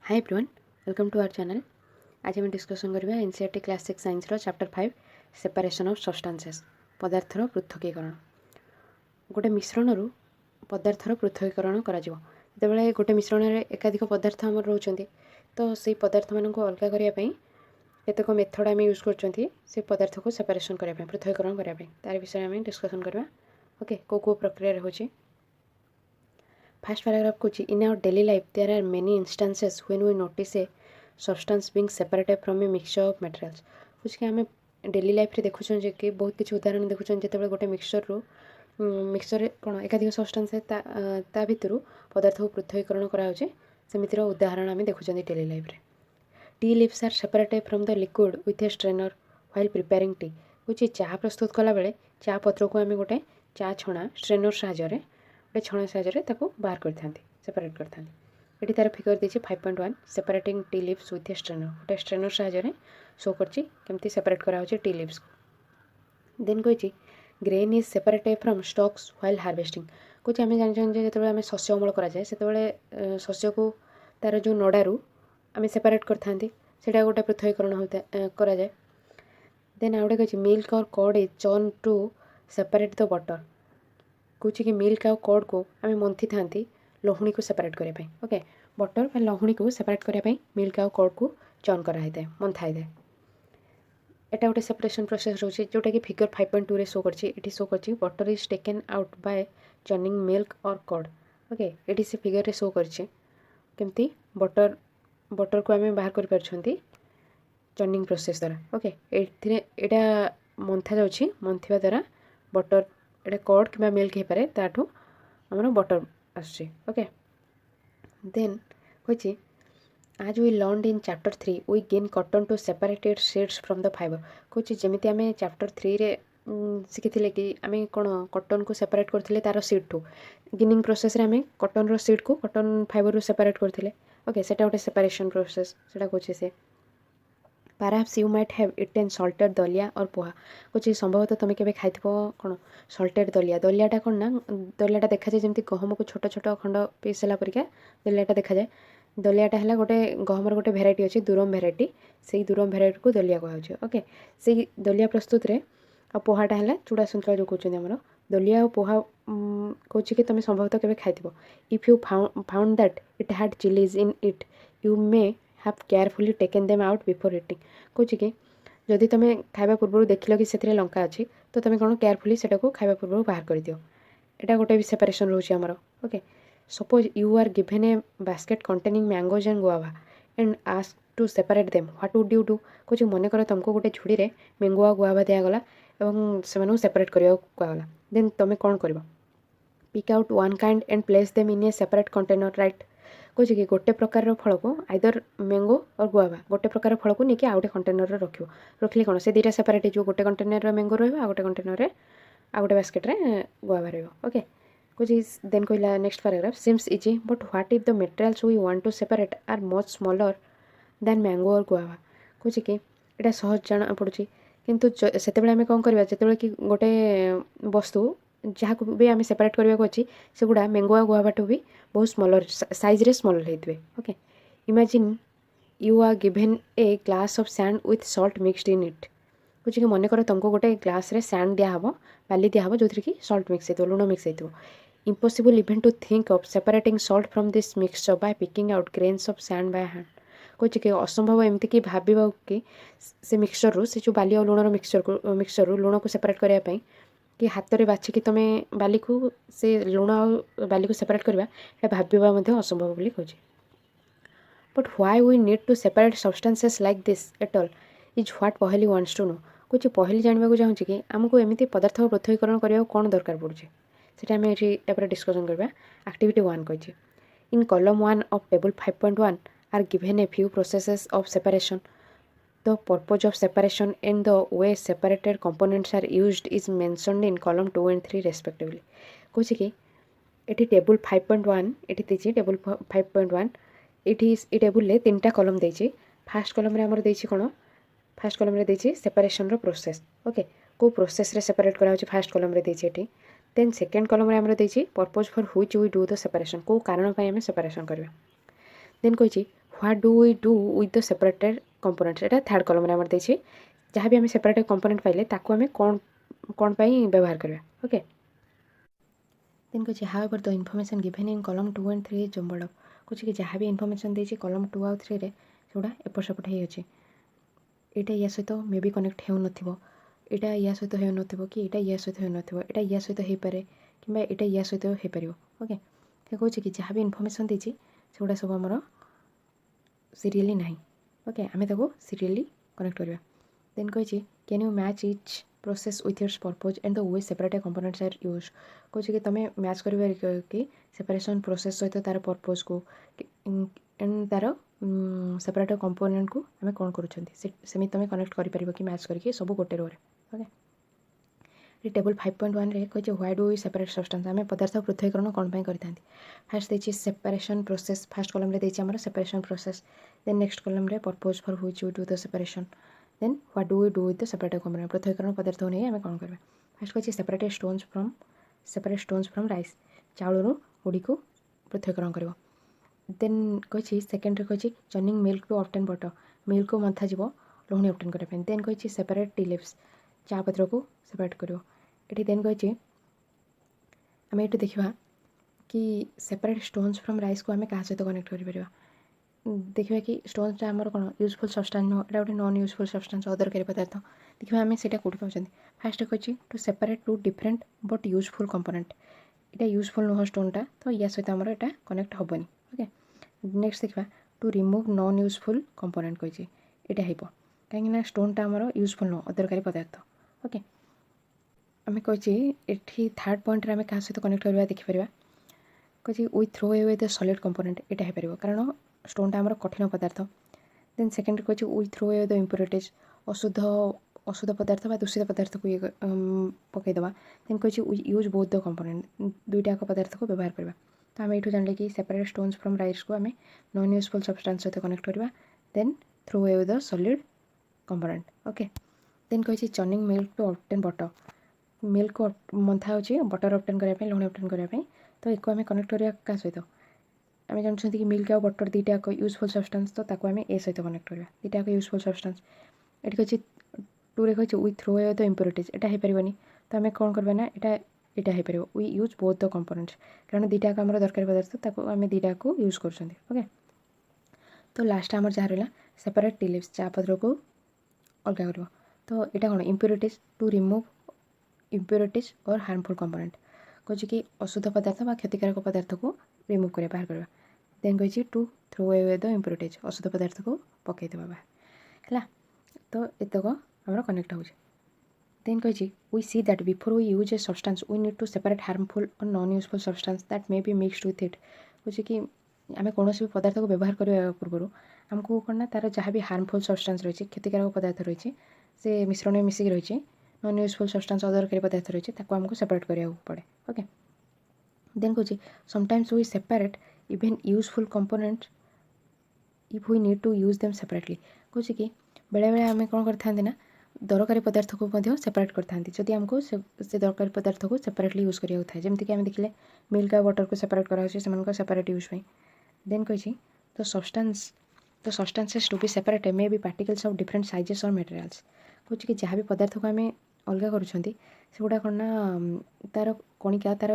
Hi everyone, welcome to our channel. आज हम discussion करबा एनसीईआरटी क्लास 6 साइंस रो चैप्टर 5 सेपरेशन ऑफ सब्सटेंसेस पदार्थर पृथकीकरण। गोटे मिश्रण रु पदार्थर पृथकीकरण करा जिवो। जेतेबेले गोटे मिश्रण रे एकाधिक पदार्थ हमर रहउचंती तो सेही पदार्थ मानन को अलगा करिया पई केतेको मेथड हम यूज करचंती से पदार्थ को सेपरेशन करिया पई पृथकीकरण करिया पई तार विषय हम डिस्कसन करबा। ओके, को प्रक्रिया रहउची। First paragraph कुछ in our daily life there are many instances when we notice a substance being separated from a mixture of materials। कुछ के हमें डेली लाइफ रे देखुछन जे कि बहुत किछि उदाहरण देखुछन जेतेबेले गोटे मिक्सचर कोन एकाधिक सब्सटेंस है ता भितरु पदार्थ को पृथकीकरण करा होचे सेमितिर उदाहरण हमें देखुछन डेली लाइफ रे। Tea leaves are separated from the liquid with a strainer while preparing tea. कुछ चाह प्रस्तुत कला बेले चाह पत्र को हमें गोटे चाह छणा स्ट्रेनर साहाय्य गोटे छण साहाय्य बाहर करते सेपरेट करते। ये तार फिगर देखिए 5.1 separating tea leaves with a strainer गोटे स्ट्रेनर साहाय्य शो करमती सेपरेट करा टी लिव्स को। देन कही grain is separated from stalks while harvesting. कुछ आम जानते जो शस्य अमल कराए से शस्य को तार जो नड़ारू आम सेपरेट करता गोटे पृथकीकरण होता कराए। देन आउ गोटे कही मिल्क और curd is churn to separate the butter. कुछ कि मिल्क आउ कर्ड को आम मंथी था लहुणी को सेपरेट करने। ओके, बटर बा लहुणी को सेपरेट करने मिल्क आउ कर्ड को चर्न कराई मंथाई दे। एटा गोटे सेपरेशन प्रोसेस रोचे जोटा कि फिगर 5.2 रे शो करछि शो करछि butter is taken out by churning milk और कर्ड। ओके, एटी से फिगर रे शो करछि केमती बटर को आम बाहर कर परछंती चर्निंग प्रोसेस द्वारा। ओके, एटा मंथा जाउछि मंथिबा द्वारा बटर एटा कर्ड कि मिल्क हो पारे ताठू आमर बटर आसुछि। ओके, देन कही आज we learned in chapter 3 we gain cotton to separated seeds from the fiber. कही जमी आम चैप्टर 3 रे शिखी कि आम कौन कॉटन को सेपरेट करते तार सीड ठू गिनिंग प्रोसेस रे आम कॉटन रो सीड को कॉटन फाइबर रू सेपरेट करते। ओके, सेटा गोटे सेपरेशन प्रोसेस सेटा कहूँ से। Perhaps you might have eaten salted दलिया और पोहा। कुछ संभवतः तुम केबे खाइथिबो कोन सल्टेड दलियाटा कोन ना दलियाटा देखा जाए जमती गहम को छोट छोट खंड पीस होला परिका दलियाटा देखा जाए। दलियाटा हला गोटे गहमर गोटे भेराइटी अछि दुरम भेराइटी सेही दुरम भेराइटी को दलिया कहै छै। ओके, सेही दलिया प्रस्तुत रे आ पोहाटा हला चूड़ा संतुला जो कहउछन हमर दलिया और पोहा कहउछि कि तुम संभवतः केबे खाइथिबो। If you found that it had chillies in it you may have carefully taken them out before eating. कौच कि जदि तुम खाइबा पूर्व देख कि से लंका अच्छी तो तुम कौन केयरफुली से खाइबा पूर्व बाहर कर दियो। एटा गोटे भी सेपरेशन रोचे आमर। Okay, suppose you are given a basket containing mangoes and guava and ask to separate them what would you do. कौच मन कर तुमको गोटे झुड़ी में मैंगो आ गुआवा दिगला और से सेपरेट करने कहगला देन तुम कौन कर pick out one kind and place them in a separate container right. कौच कि गोटे प्रकार फल को आइदर मैंगो और गुआवा गोटे प्रकार फल को लेकिन आउ गए कंटेनर रखिले कौन से दुटा सेपरेट हो गोटे कंटेनर मैंगो रहा गोटे कंटेनर आ गोटे बास्केट रे गुआवा रहा। ओके, कुछ देन कहला next paragraph seems easy but what if the materials we want to separate are much smaller than mango और गुआवा। कुछ कि एटा सहज जाना पड़ुछि किंतु सेतेबेले आमे कोन करबा जेतेबेले कि गोटे वस्तु जहाँ को भी आम सेपरेट करने को अच्छी से गुड़ा मैंगो आ गुआवाठू भी बहुत स्मॉलर साइज रे स्मॉलर होते। Okay, imagine you are given a glass of sand with salt mixed in it. कुछ मन कर तुमको गोटे ग्लास रे सैंड दिहब बाली दिहब जो कि सॉल्ट मिक्स हो लुण मिक्स हो। Impossible even to think of separating salt from this mixture by picking out grains of sand by hand. कहे कि असंभव एमती कि भाव कि से मिक्सचर रू से जो बाली और लुणर मिक्सचर रू लुण को सेपरेट करने कि हाथ में बाछिकी तुम बाली को से लुण आ बाली को सेपरेट करवा भाव असंभव बोली कहूँ। But why we need to separate substances like this at all is what Paheli wants to know. कुछ पहली जानवा चाहूँ कि आमको एमती पदार्थ पृथकीकरण करने कौन दरकार पड़े से आम ये डिस्कसन करवा। एक्टिविटी 1 कही in column 1 of table 5.1 are given a few processes of separation the purpose of separation and the way separated components are used is mentioned in column 2 and 3 respectively। कौच कि ये टेबल 5.1 ये देती table 5.1 ये table में 3टा कलम देती। Fast कलम रे हमर देती कौन फास्ट कलम रे देती सेपरेशन रो प्रोसेस। ओके, को प्रोसेस रे सेपरेट करा फास्ट कलम रे देती एटी। देन सेकेंड कलम रे हमर देती purpose for which we do the separation को कारण पाई हम सेपरेशन करबा। देन कही what do we do with the separated components एटा थर्ड कॉलम रे हमर देछि जहाँ भी आम सेपरेटेड कंपोनेंट पाइले ताको आम कौन पाई व्यवहार करवा ओके देन कहे however the information given in column 2 and 3 jumbled up कुछ कि जहाँ भी इनफॉरमेशन देछि कॉलम 2 और 3 रे सेटा एपट सेपट हो अछि एटा या सहित मे बी कनेक्ट हो नथिबो एटा या सहित हो नथिबो कि एटा या सहित हो नथिबो एटा या सहित हो पारे किबा एटा या सहित हो पारिबो ओके ते कहूँ कि जहाँ भी इनफॉरमेशन देछि सेगुड़ा सब आमर सीरियली नहीं ओके आम ताको सीरियली कनेक्ट करवा देन कही can you match each process with yours purpose and the way separated components are use कहूँ कि तुम मैच कर कि सेपरेशन प्रोसेस सहित तार पर्पज को एंड तार सेपरेटेड कंपोनेंट को आम कौन करें तुम कनेक्ट कर कि मैच करके सब गोटे रोरे ओके टेबल 5.1 रे कहे why do we separate substance आम पदार्थ पृथकीकरण कौन पाई करता फास्ट देखिए सेपरेशन प्रोसेस फास्ट कॉलम रे देछि हमर separation process then next column रे purpose for which we do the separation then what do we do with the separated component पृथकीकरण पदार्थ नहीं आम कौन करवा फास्ट कहे सेपरेट स्टोन्स फ्रॉम राइस चाउल गुड़ी को पृथकीकरण कर देन कही सेकेंड कही churning milk to obtain butter milk को मंथा जीव लुणी ऑब्टेन करने देन कही सेपरेट टी लिव्स चा पत्र को सेपरेट कर देन कही आम ये देखा कि सेपरेट स्टोन्स फ्रॉम राइस को आम क्या सहित कनेक्ट कर देखा कि स्टोन्स आमर कौन यूजफुल सब्सटेंस नुह एटा गोटे नॉन यूजफुल सब्सटेंस अदरकारी पदार्थ देखा आम से कौटी पाँच फास्ट कही to separate two different but useful component यहाँ यूजफुल नुह स्टोनटा तो या सहित आमर यहाँ कनेक्ट हेनी ओके नेक्स्ट देखा to remove non useful component कही यहाँ हो कहीं स्टोनटा आमर यूजफुल नुह अदरकारी पदार्थ ओके आम कही ये थर्ड पॉइंट आम क्या सहित कनेक्ट करवा देखिपर कही we throw away the solid component यहाँ हो पार कारण स्टोनटा आमर कठिन पदार्थ देन सेकेंड कही we throw away the impurities अशुद्ध पदार्थ बा दूषित पदार्थ को ये पकईदे देन कही we use both the component दुईटाक पदार्थ को व्यवहार करवा तो आम ये जानले कि सेपरेट स्टोन्स फ्रॉम राइस को आम नॉन यूजफुल सब्सटेंस सहित कनेक्ट करवा then throw away the solid component okay then कही churning milk to obtain butter milk को मंथा हो बटर ऑब्टेन करने लुणी ऑब्टेन करने तो एक आम कनेक्ट करवा क्या सहित आम जानते कि मिल्क और बटर दुईटा यूजफुल सब्सटेंस तो ताको आम ए सहित कनेक्ट करवा दुईटा यूजफुल सब्सटेंस ये कही टू रे कही we throw away the impurities यहाँ हो पारनी तो आम कौन करवा ना यहाँ हो पार we use both the components कारण दुईटा आम दरकार पदार्थ ताको आम दुईटा को यूज कर ओके तो लास्ट आमर जहाँ रहा सेपरेट टी लिव्स चा पत्र को अलग कर तो यहाँ कौन इम्प्योरिटीज टू रिमूव इम्प्योरिटीज और हार्मफुल कंपोनेंट कहे कि अशुद्ध पदार्थ बा क्षतिकारक पदार्थ को रिमूव कर बाहर करवा देन कही to throw away the impurities अशुद्ध पदार्थ को पकईदे बाहर है तो एतक आमर कनेक्ट हो देन कही we see that before we use a substance we need to separate harmful or non useful substance that may be mixed with it कहे कि आम कौन भी पदार्थ को व्यवहार करने पूर्व आमको कौन ना तार जहाँ भी हार्मफुल सब्सटेंस रही क्षतिकारक पदार्थ रही से मिश्रण में मिसिक रही नॉन यूजफुल सब्सटेंस अदरकारी पदार्थ रही आमको सेपरेट करा पड़े ओके देन कहे sometimes we separate even useful components if we need to use them separately कहे कि बेले बेले आम कौन करते ना दरकारी पदार्थ को सेपरेट करते जदि आमको से दरकारी पदार्थ को सेपरेटली यूज करा था जमीक आम देखिले मिल्क और बटर को सेपरेट कराई सेपरेट यूज देन कही तो substances to be separate may be particles of different sizes और मटेरियल्स कहे कि जहाँ भी पदार्थ को आम अलग करुँचा कौन ना तार कणिका तार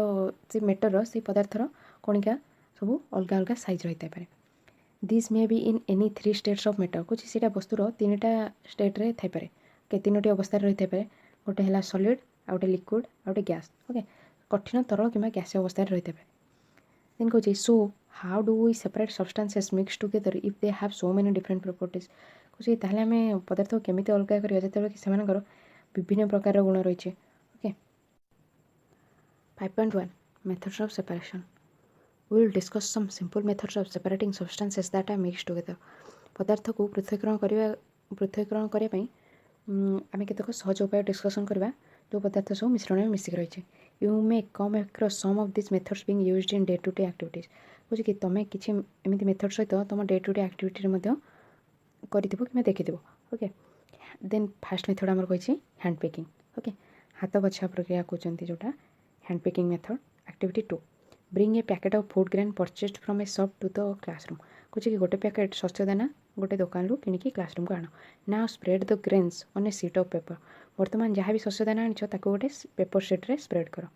से मेटर से पदार्थर कणिका सब अलग अलग साइज रही है this may be in any 3 states of matter कुछ सीटा वस्तुर 3टा स्टेट्रे थाईपे के 3टी अवस्था रही है गोटे है सॉलिड आ गोटे लिक्विड आ गोटे गैस ओके कठिन तरल कि गैस अवस्था रही है देन कहे so how do we separate substances mix together if they have so many different properties कहे ताहले आम पदार्थ को केमी अलग करिया जेतेबेले कि सेमानकर विभिन्न प्रकार गुण रही है okay 5.1 methods of separation we will discuss some simple methods of separating substances that are mixed together पदार्थ को पृथकीकरण करने आम केतक सहज उपाय डिस्कसन करवा जो पदार्थ सब मिश्रण में मिसिक रही you may come across some of this methods being used in day to day activities बुझे कि तुम किसी एमती मेथड सहित तुम डे टू डे एक्टिविटी कर देखी ओके देन फास्ट मेथड आमर कही हैंड पेकिंग ओके हाथ बछा प्रक्रिया कहते जोटा hand picking method activity 2 bring a packet of food grain purchased from a shop to the classroom कौच कि गोटे पैकेट शस्य दाना गोटे दुकान रू किणिकी क्लासरूम को आण now spread the grains on a sheet of paper वर्तमान जहाँ भी शस्य दाना आनी ताको गोटे पेपर शीट रे स्प्रेड कर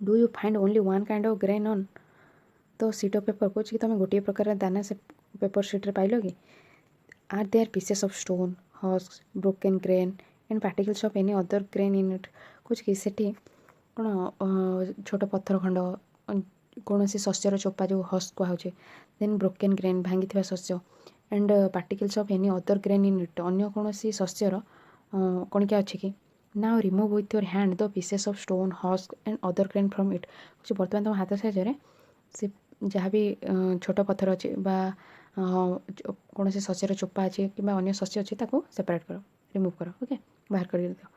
do you find only one kind of grain on the sheet of paper कौच कि तुम गोटे प्रकार दाना से पेपर शीट रे पाइल कि are there pieces of stone husk broken grain and particles of any other grain in it कौच कि सेठी कौन छोट पत्थर खंड कौन शस्यर चोपा जो हस्क कहुचे देन ब्रोकेन ग्रेन भांगी शस्य and particles of any other grain in it अन्य कौन शस्यर कणिका अच्छी कि now remove with your hand the pieces of stone husk and other grain from it कुछ बर्तमान तुम हाथ साहाय्य से जहाँ भी छोट पत्थर अच्छे कौन शस्यर चोपा अच्छे कि अन्य शस्य अच्छे सेपरेट कर रिमूव कर ओके बाहर कर दियो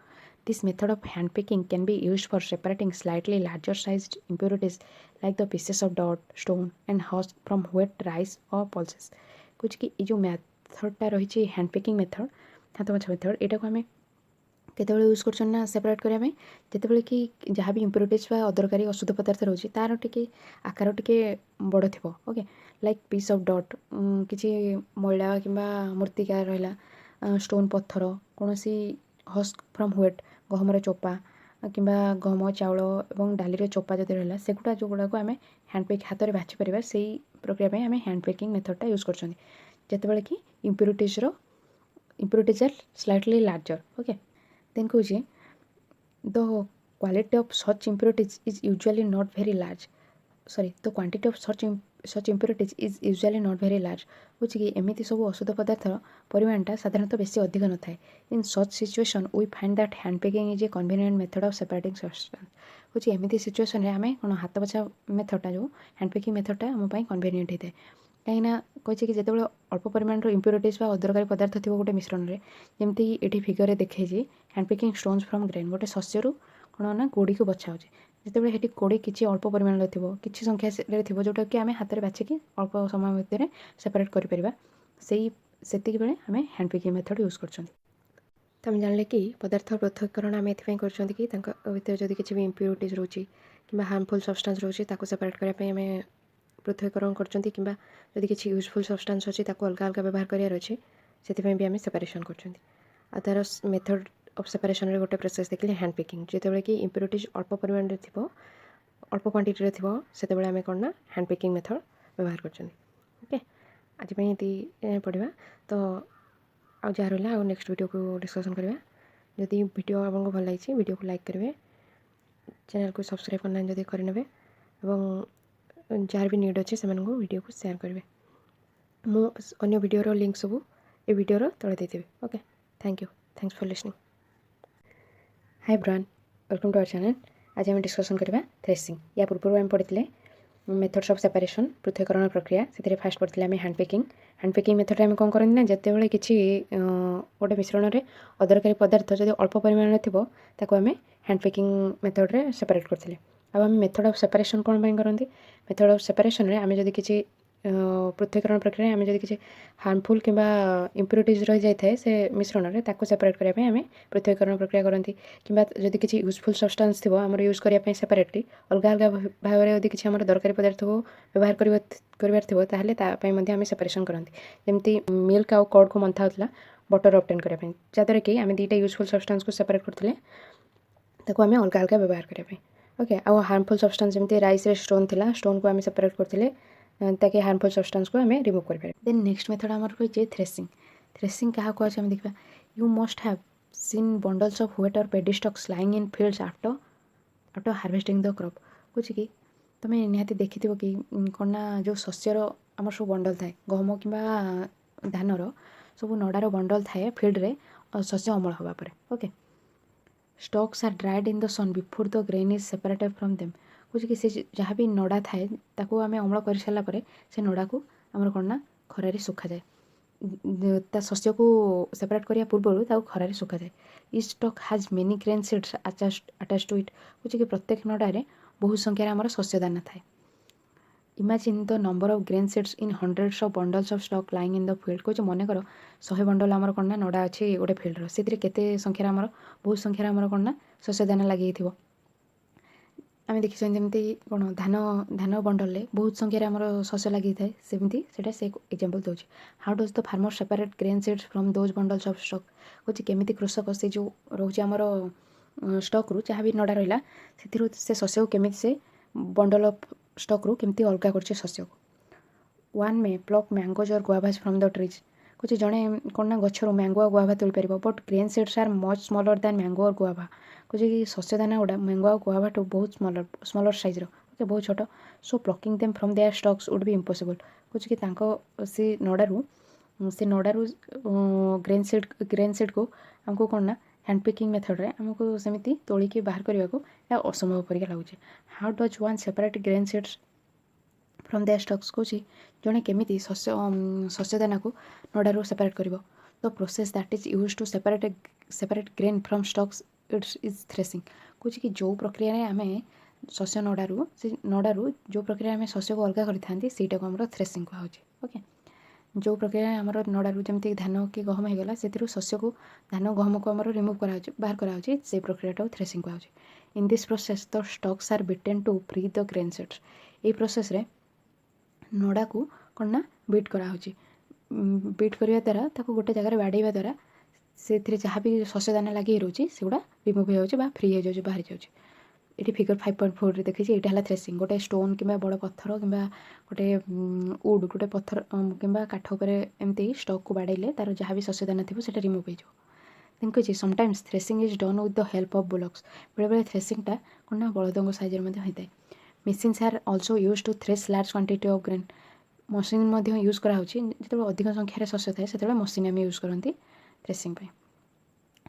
This method of hand picking can be used for separating slightly larger sized impurities like the pieces of dirt, stone and husk from wet rice or pulses. कुछ कि जो मेथडटा रही हैंड पिकिंग मेथड हाथ बछा method यहाँ को आम केतबे use कर separate करने जितेबाला कि जहाँ भी इम्प्योरिटीज अदरकारी अशुद्ध पदार्थ रोचे तार टी आकार टी बड़ थी ओके लाइक पीस ऑफ डट किसी मैला कि मूर्तिका रहा स्टोन पत्थर कौन हस्क फ्रॉम व्वेट गहमर चोपा कि गहम चाउल और डाली चोपा जब रहा सेगुड़ा जो गुड़ाक आम हैंडपिक हाथ में बाछी पार से प्रक्रिया आम हैंड पिकिंग मेथडटा यूज करते कि impurities are slightly larger okay then कौच the quality of such impurities is usually not very large sorry the quantity of such impurities is usually not very large कौच कि एमती सब अशुद्ध पदार्थर परिमाणटा साधारणतः बेसी अधिक न थाए in such situation we find that hand picking is a convenient method of separating substance कौच एमती सिचुएशन में आम कौन हाथ बछा मेथडटा जो हैंड पिकिंग मेथडटा आम कन्वीनिएंट होता है कहीं कहे कि जिते अल्प परिमाण इम्प्योरिटीज अदरकारी पदार्थ थी गोटे मिश्रण में जमती ये फिगर देखे hand picking stones from grain गोटे शस्यरू कौन ना गोड़ी को बछा हो जिते ये गोड़ी किसी अल्प परिमाण थी किसी संख्या थी जोटा कि आम हाथ में बाछिकी अल्प समय भितर सेपरेट कर से बेले आम हैंड पिकिंग मेथड यूज कर तो आम जान कि पदार्थ पृथकीकरण आम ये कर जदि किसी भी इम्प्योरिटीज रोचे कि हार्मफुल सब्सटेंस रोचे सेपरेट करने आम पृथकीकरण कर किसी यूजफुल सब्सटेंस अच्छी अलग अलग व्यवहार करार अच्छे से भी आम सेपरेशन कर तार मेथड ऑफ सेपरेशन रे गोटे प्रोसेस देखिए हैंड पिकिंग जितेबाला कि इम्प्योरिटीज अल्प परिमाण थी अल्प क्वांटिटी थी से आम कौन ना हैंड पिकिंग मेथड व्यवहार कर ओके आज ये पढ़ा तो आ जहाँ रहा नेक्स्ट वीडियो को डिस्कसन करवा जदि वीडियो आपको भल लगी वीडियो को लाइक करेंगे चैनल को सब्सक्राइब करना जब करेंगे और जार भी नीड अच्छे से वीडियो को शेयर करेंगे मुझे वीडियो लिंक सब ये वीडियो तले देदेवि okay thank you thanks for listening hi ब्रान वेलकम टू आवर चैनल आज आम डिस्कसन करवा थ्रेसिंग या पूर्व आम पढ़ी मेथड्स ऑफ सेपरेशन पृथकीकरण प्रक्रिया से फास्ट पढ़ते आम हैंड पिकिंग मेथड आम कौन करते जिते बड़े किसी गोटे मिश्रण में अदरकारी पदार्थ जब अल्प परिमाण थी आम हैंड पिकिंग मेथड रे सेपरेट करते आम मेथड ऑफ सेपरेशन कौन करती मेथड ऑफ सेपरेशन आम जब किसी पृथकीकरण प्रक्रिया आम जब किसी हार्मफुल कि इम्प्योरिटीज रही जाए से मिश्रण में सेपरेट करने आम पृथकीकरण प्रक्रिया करती कि जब किसी यूजफुल सब्सटेंस थी आम यूज करने सेपरेटली अलग अलग भाव में जब किसी आम दरकारी पदार्थ को व्यवहार करार थोड़े आम सेपरेशन करती जमी मिल्क आउ कर्ड को मंथा होता बटर ऑब्टेन करने जहाँद्वारा कि आम दुईटा यूजफुल सब्सटेंस को सेपरेट करते आम अलग अलग व्यवहार करने ओके आउ हार्मफुल सब्सटेंस जमी राइस स्टोन थी स्टोन को आम सेपरेट करते ताकि हार्मफुल सब्सटेंस को आम रिमूव कर देन नेक्स्ट मेथड आम रही थ्रेसिंग क्या कह देखा you must have seen bundles of wheat और paddy stalks lying in fields after harvesting the crop कुछ कि तुम निहाती देखि कि कौन ना जो शस्यर आम सब बंडल थाए गहम कि धानर सब नडार बंडल थाए फील्ड रे शस्य अमल हवा पर okay stalks are dried in the sun before the grain is separated from them कुछ कि से जहाँ भी नड़ा थाए ताको आम अमल कर सारापर से नड़ा को आमर कौन ना खरारे सुखा जाए शस्य को सेपरेट करने पूर्व खरारे सुखा जाए इ stalk has many grain seeds attach to it कुछ कि प्रत्येक नड़ारे बहुत संख्यार आमर शस्य दाना थाए imagine the number of grain seeds in hundreds of bundles of stock lying in the field कुछ मन कर 100 बंडल आमर कौन ना नड़ा अच्छी गोटे फील्ड से केते संख्यार आमर बहुत संख्यार आमर कौन ना शस्य दाना लगे आम देखी जमी कौन धान धान बंडल बहुत संख्यार आम शस्य लगी थाए सेमती से एग्जांपल दूसरी how does the farmer separate grain seeds from those bundles of stock कौन केमी कृषक से जो रोचे आमर स्टॉक रु जहाँ भी नड़ा रहा से शस्य को केमी से बंडल ऑफ स्टॉक रु केमती अलग कर शस्य को वन मे प्लक मैंगोज और गुआभाज फ्रॉम द ट्रीज कुछ जड़े कौन ना गचर मैंगो और गुआभा तोड़ पार but grain seeds are much smaller than mango और गुआभा कुछ कि शस्य दाना गुड़ा मैंगो और गुआभा टू बहुत स्मॉलर साइज ओके बहुत छोट so plucking them from their stalks would be impossible कुछ कि से नड़ारू ग्रेन सीड को आमको कौन ना हैंड पिकिंग मेथड रे आमको सेमती तोलिकी बाहर करने को असंभव परिका लगुचे how does one separate grain seeds from their stalks कौच जड़े केमी शस्य दाना को नड़ारू सेपरेट कर the process that is use to separate grain from stalks it's is threshing कौच कि जो प्रक्रिया आम शस्य नड़ारू जो प्रक्रिया आम शस्य को अलग करते को आम थ्रेसिंग कहुए ओके जो प्रक्रिया आम नड़ारू जमी धान कि गहम होगा से शस्य को धान गहम को आम रिमूव कर बाहर कराई से प्रक्रिया थ्रेसिंग कहुए in this process the stalks are beaten to free the grain seeds ये प्रोसेस रे नड़ा को कौन ना बीट कराऊँच बीट करने द्वारा ताको गोटे जगह बाड़ेवा द्वारा से जहाँ भी शस्य दाना लगे रोचे सेगुड़ा रिमूव हो फ्री हो जाए बाहरी जाऊँच ये फिगर 5.4 देखी यहाँ है थ्रेसिंग गोटे स्टोन कि बड़ पत्थर कि गोटे उड गोटे पत्थर कि काठ उपर एमती स्टॉक को बाड़े तार जहाँ भी शस्य दाना थी से रिमूव हो देन कही sometimes threshing is done with the help of bullocks बेले बेले थ्रेसिंगटा कौन ना बलदों साइज होता है machines are also use to thresh large quantity of grain machine use कराऊँ जो अधिक संख्यार शस्य थाए से मशीन आम यूज करती थ्रेसिंग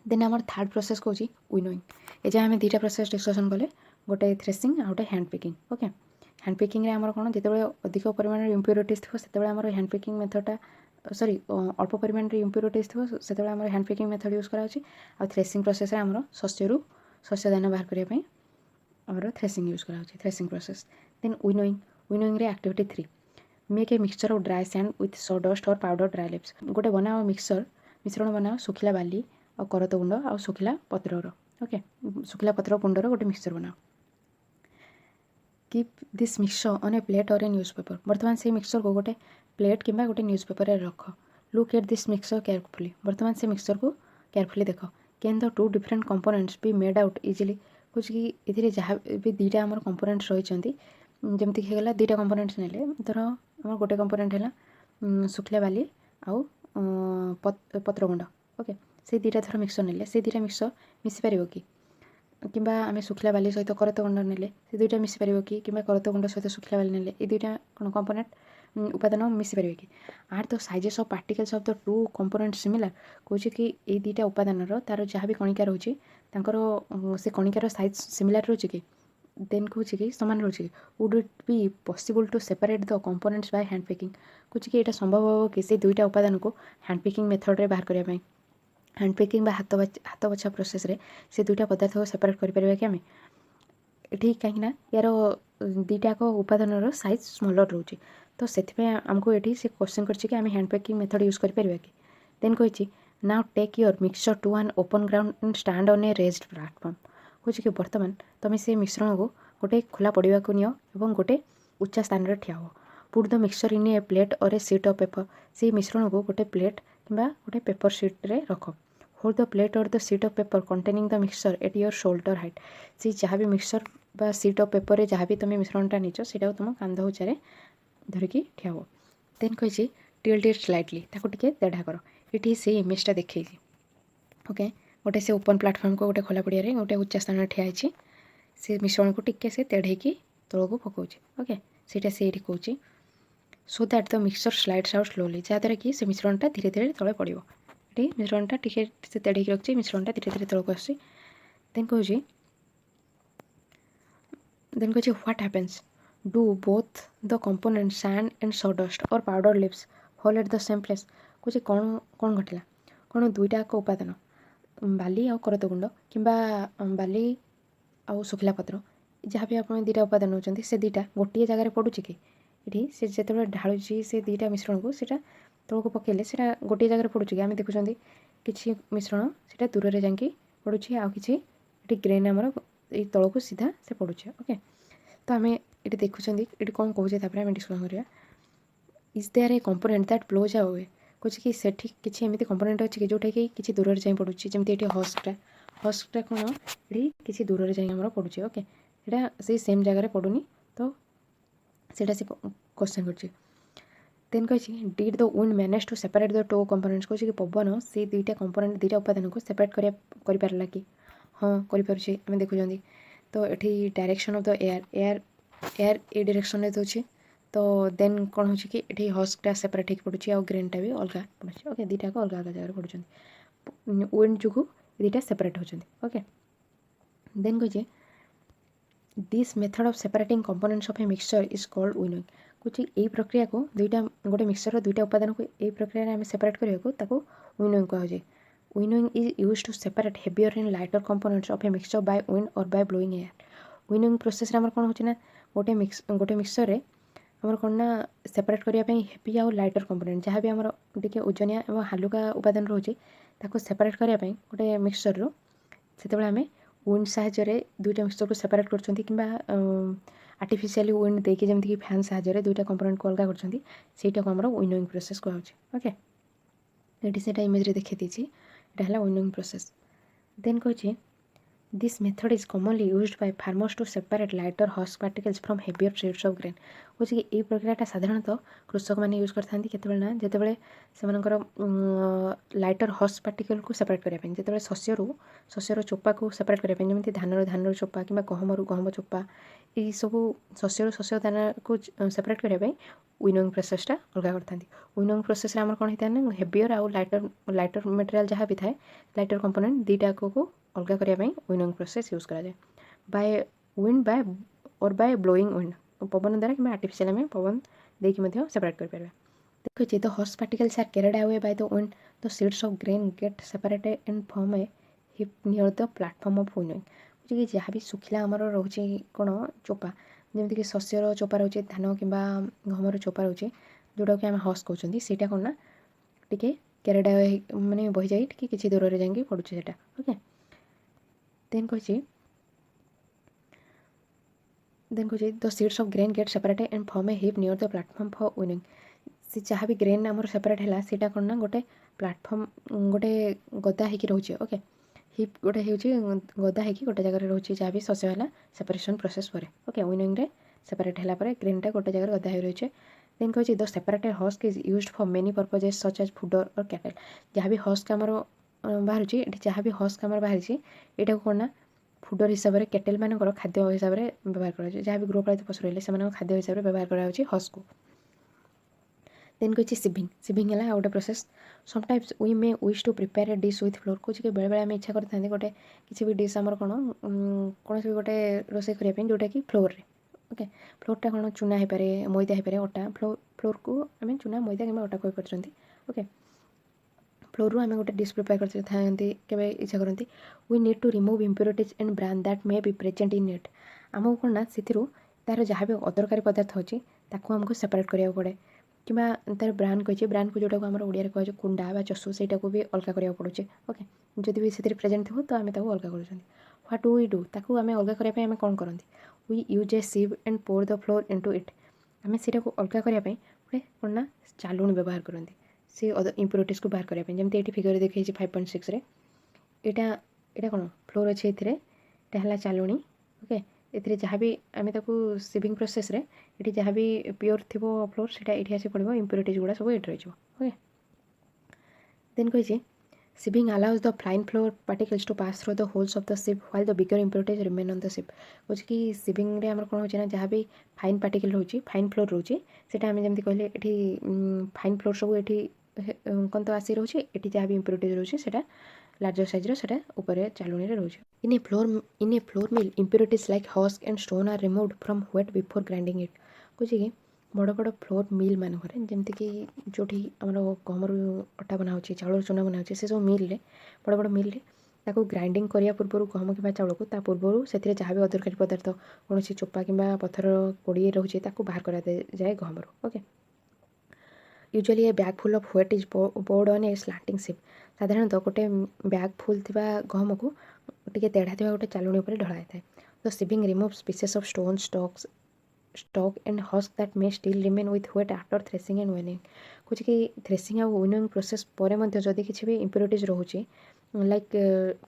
देन आम थर्ड प्रोसेस कौन विनोइंग ए जहाँ आम दुटा प्रोसेस डिस्कसन कले गोटे थ्रेसिंग आ गोटे hand picking okay hand picking आम कौन जो अधिक परिमाण इम्प्यूरिटीज थो से आम हैंड पिकिंग मेथडटा सॉरी अल्प परिमाण इम्प्यूरिटीज थो से आम हैंड पिकिंग मेथड यूज कराऊँ आ थ्रेसिंग प्रोसेस आम शस्यरू शस्य दाना बाहर करने आमर थ्रेसिंग यूज कराऊँ थ्रेसिंग प्रोसेस देन विनोइंग रे activity 3 make a mixture of dry sand with sawdust or powder dry leaves गोटे बनाओ मिश्रण बनाओ सुखिला बाली और करत गुंड आ सुखिला पत्रर ओके सुखिला पत्र गुंडर गोटे मिक्सचर बनाओ keep this mixture on A plate और ए न्यूज़ पेपर बर्तमान से मिक्सचर को गोटे प्लेट कि गोटे न्यूज़ पेपर रख look at this mixture carefully बर्तमान से मिक्सचर को केयरफुली देख can the 2 different components be made out easily कुछ कि ये जहाँ भी दुईटा आम कंपोनेंट्स रही जमती होगा दुईटा कंपोनेंट्स ने धर आम गोटे कंपोनेंट है सुखिला बाली आउ पत्रगुंड ओके से दुईटा थर मिक्सचर ने से दुईटा मिक्सचर मिसी पार कि आम सुखिला बाली सहित करत गुंड ने से दुईटा मिसी पार कि करत गुंड सहित सुखिला बाली ने दुईटा कौन कंपोनेंट उपादान मिसी पारे कि are the sizes of particles of the 2 component similar कौच कि ये दुईटा उपादान तार जहाँ भी कणिका रोचे से कणिकार साइज सिमिलर रोचे कि देन कौच कि सामान रोचे would it be possible to separate the components by hand picking कौच कि यहाँ संभव हो कि से दुईटा उपादान को हैंड पिकिंग मेथड रे बाहर करने हैंड पिकिंग हाथ बछा प्रोसेस रे से दुईटा पदार्थ को सेपरेट करें कि आम ये कहीं यार दुईटाक उपादान साइज स्मॉलर रोचे तो से आमको ये से क्वेश्चन कर हैंड पिकिंग मेथड यूज करें कि देन कही now take your mixture to an open ground and stand on a raised platform कौच कि बर्तमान तुम से मिश्रण को गोटे खोला पड़ा को नियो और गोटे उच्चा स्थान में ठिया हो put the mixture in A plate और ए सीट ऑफ पेपर से मिश्रण को गोटे प्लेट कि गोटे पेपर सीट रे रख होल्ड द प्लेट और the seat of paper containing the mixture at your shoulder height से जहाँ भी मिक्सचर बा सीट ऑफ पेपर जहाँ भी तुम मिश्रणटा नीच से तुम कांध उचारे धरिकी ठिया हो देन कही टिल्ट इट स्लाइटली ताको टिके देढ़ा कर ये से इमेजटा देखी ओके गोटे से ओपन प्लेटफॉर्म को गोटे खोला पड़िया गोटे उच्चा स्थान ठिया से मिश्रण को टिके से तेढ़ेकी तल को पकाऊँ ओके सीटा से ये कौच so that the mixture slides out slowly जहाँद्वारा कि से मिश्रणटा धीरे धीरे तले पड़ो ये मिश्रणटा टिके से तेढ़ेकी रखी मिश्रणटा धीरे धीरे तल को आस देन कौच what happens do both the component sand and sawdust or powder leaves fall at the same place कौच कौन कौन घटला कौन दुईटा उपादान बाली आ करत गुंड कि बाली आउ सुखिला पत्र जहाँ भी आप दुईटा उपादान होती से दुईटा गोटे जगार पड़ू कि ये से जो ढालू से दुईटा मिश्रण को सीटा तौक पकेले से गोटे जगार पड़ू कि आम देखुं कि मिश्रण से दूर से जाकि पड़ू आउ कि ग्रेन आमर ये तौक सीधा से पड़ुचे ओके। तो आम ये देखुं ये कौन कहे आम डिस्कसन करवा is there a component that blows away कौच कि सेठी किसी एमती कंपोनेंट अच्छी कि जोटा कि किसी दूर जाए पड़ुची जमी ये हस्कटा कौन ये किसी दूर जाए पड़ुचे ओके। यहाँ से सेम जगह पड़ूनी तो सीटा से क्वेश्चन कर देन कही did the wind manage to separate the two components कहे कि पवन से दुईटा कंपोनेंट दुईटा उपादान को सेपरेट कर कि हाँ करें देखुं। तो ये direction of the air air air A direction में दूसरी तो देन कौन हो कि ये हस्कटा सेपरेट हो पड़ुची आ ग्रेनटा भी अलग पड़ुची ओके। दुईटा अलग अलग जगह पड़ुं विंड जो दुईटा सेपरेट होती ओके। देन कही this method of separating components of a mixture is called winnowing कुछ यही प्रक्रिया को दुईटा गोटे मिक्सचर दुईटा उपादान को यही प्रक्रिया आम सेपरेट करने विनोइंग कहुए। Winnowing is use to separate heavier and lighter components of a mixture by wind or by blowing air. Winnowing process आम कौन होना गोटे मिक्सचर आमर कौन ना सेपरेट करने हेवी आउ लाइटर कंपोनेंट जहाँ भी आमर टिके ओजनिया और हालुका उपादान रोचे सेपरेट करने गोटे मिक्सचर से आम विंड साहाय्य दुईटा मिक्सचर को सेपरेट कर आर्टिफिशियली विंड देके जमीक फैन साहाय्य दुईटा कंपोनेंट को अलग कर विनोइंग प्रोसेस कहुचे ओके। ये से इमेज देखी ये विनोइंग प्रोसेस। देन कहे this method is commonly used by farmers to separate lighter husk particles from heavier seeds of grain कहे कि यही प्रक्रिया साधारणतः कृषक मैंने यूज करते ना जितेबाला से लाइटर हस्क पार्टिकल को सेपरेट करने जिते शस्यर चोपा को सेपरेट करने जमी धान चोपा कि गहम चोपा ये सब शस्य दाना को सेपरेट करने विनोइंग प्रोसेसटा अलग करता। विनोइंग प्रोसेस आम कौन होता है हेवियर आउ लाइटर मटेरियल जहाँ भी थाए लाइटर कंपोनेंट दुईटा को अलग करने विनोइंग प्रोसेस यूज कराए बाय विंड बाय और बाय ब्लोइंग विंड पवन द्वारा कि आर्टिफिशियल आम पवन देकी सेपरेट कर देखिए the husk particles are carried away by the wind the seeds of grain get separated and form a heap near the platform of winnowing कि जहाँ भी सुखिला आमर रोचे कौन चोपा जमीक शस्यर चोपा रोचे धान कि गहमर चोपा रोचे जोटा कि आम हस्क कहते सीटा कौन ना टी कैरिड अवे मानने बही जाए कि दूर जाए पड़ुचे ओके। देन कही the seeds of grain get separated and form a heap near the platform for winnowing से जहाँ भी ग्रेन आमर सेपरेट है सीटा कौन ना गोटे प्लेटफॉर्म गोटे गदा होकर रोचे ओके। हिप गोटे हूँ गदा होकर गोटे जगह रोचे जहाँ भी शस्य है सेपरेशन प्रोसेस पर ओके। विनोइंग सेपरेट है ग्रेनटा गोटे जगह गदा हो रही है। देन कही the separated husk is used for many purposes such as fodder और कैटल जहाँ भी हस्क आमर बाहर जहाँ भी हस्क आमर बाहरी यहाँ कौन ना फूडर हिसाब से कैटल मान खाद्य हिसाब से व्यवहार कर जहाँ भी गृहपालित पशु रही से खाद्य हिसाब से व्यवहार कर हस्क को। देन कही सिविंग है गोटे process sometimes we may wish to prepare a dish with flour कौच कि बेले आम इच्छा करते गोटे किसी भी डिश आमर कौन कौन भी गोटे रोसे करने जोटा कि फ्लोर रे ओके। फ्लोरटा कौन चूना हो पारे मैदा हो पारे अटा फ्लोर को आम चूना मैदा कि अटा कही पार्टी ओके। फ्लोर रू आम गोटे डिश प्रिपेयर करते केवे इच्छा करती we need to remove impurities and bran that may be present in it आमको कौन ना से तार जहाँ भी अदरकारी पदार्थ अच्छी आमको सेपरेट कराया पड़े कि तार ब्रांड कही ब्रांड को जोटा आम ओडिया कहे कुंडा बा चषु से भी अलग करा पड़े ओके। जदि भी से प्रेजेंट थो तो आम अलग कर व्हाट डू वी डू ताकू आम अलग करने आम कौन करती we use a sieve and pour the flour into it आम से अलग करने गोटे कौन ना चालुणी व्यवहार करती से इम्प्योरिटीज को बाहर करने जमी ये फिगर देखी 5.6 यहाँ कौन फ्लोर अच्छे ये चालुणी ओके। ये जहाँ भी आम सिविंग प्रोसेस रे ये जहाँ भी प्योर थी फ्लोर से आसी पड़ो इम्प्योरिटीज गुड़ा सब ये रही ओके। देन कही sieving allows the fine flour particles to pass through the holes of the sieve while the bigger impurities remain on the sieve कहे कि सिविंग रे आमर कौन हो जहाँ भी फाइन पार्टिकल रोचे फाइन फ्लोर रोचे से आम जमी कहले ये फाइन फ्लोर सब ये कौन तो आसी रोचे ये जहाँ भी इम्प्योरिटीज रोचे से लार्जर साइज्र से चालुणी रोचे in a flour mill impurities like husk and stone are removed from wheat before grinding it कहे कि बड़ बड़ फ्लोर मिल मानक जमीक जो आम गहमर अटा बना चाउल चूना बना से सब मिल बड़ बड़ मिल ताको ग्राइंडिंग करने पूर्व गहम कि चाउल को पूर्व से जहाँ भी अदरकारी पदार्थ कौन चोपा कि पत्थर कोड़ी रोचे बाहर करा जाए Gahmar okay. Usually A bag full of weight is board on A slanting ship साधारणतः गोटे बैग फुल थी गहम को टे तेढ़ा थी गोटे चालुणी ढला था The sieving removes pieces of stone, stalk and husk that may still remain with wet after threshing and winnowing. कुछ कि थ्रेसिंग और विनोइंग प्रोसेस पर जदि किसी भी इम्प्योरिटीज रोचे लाइक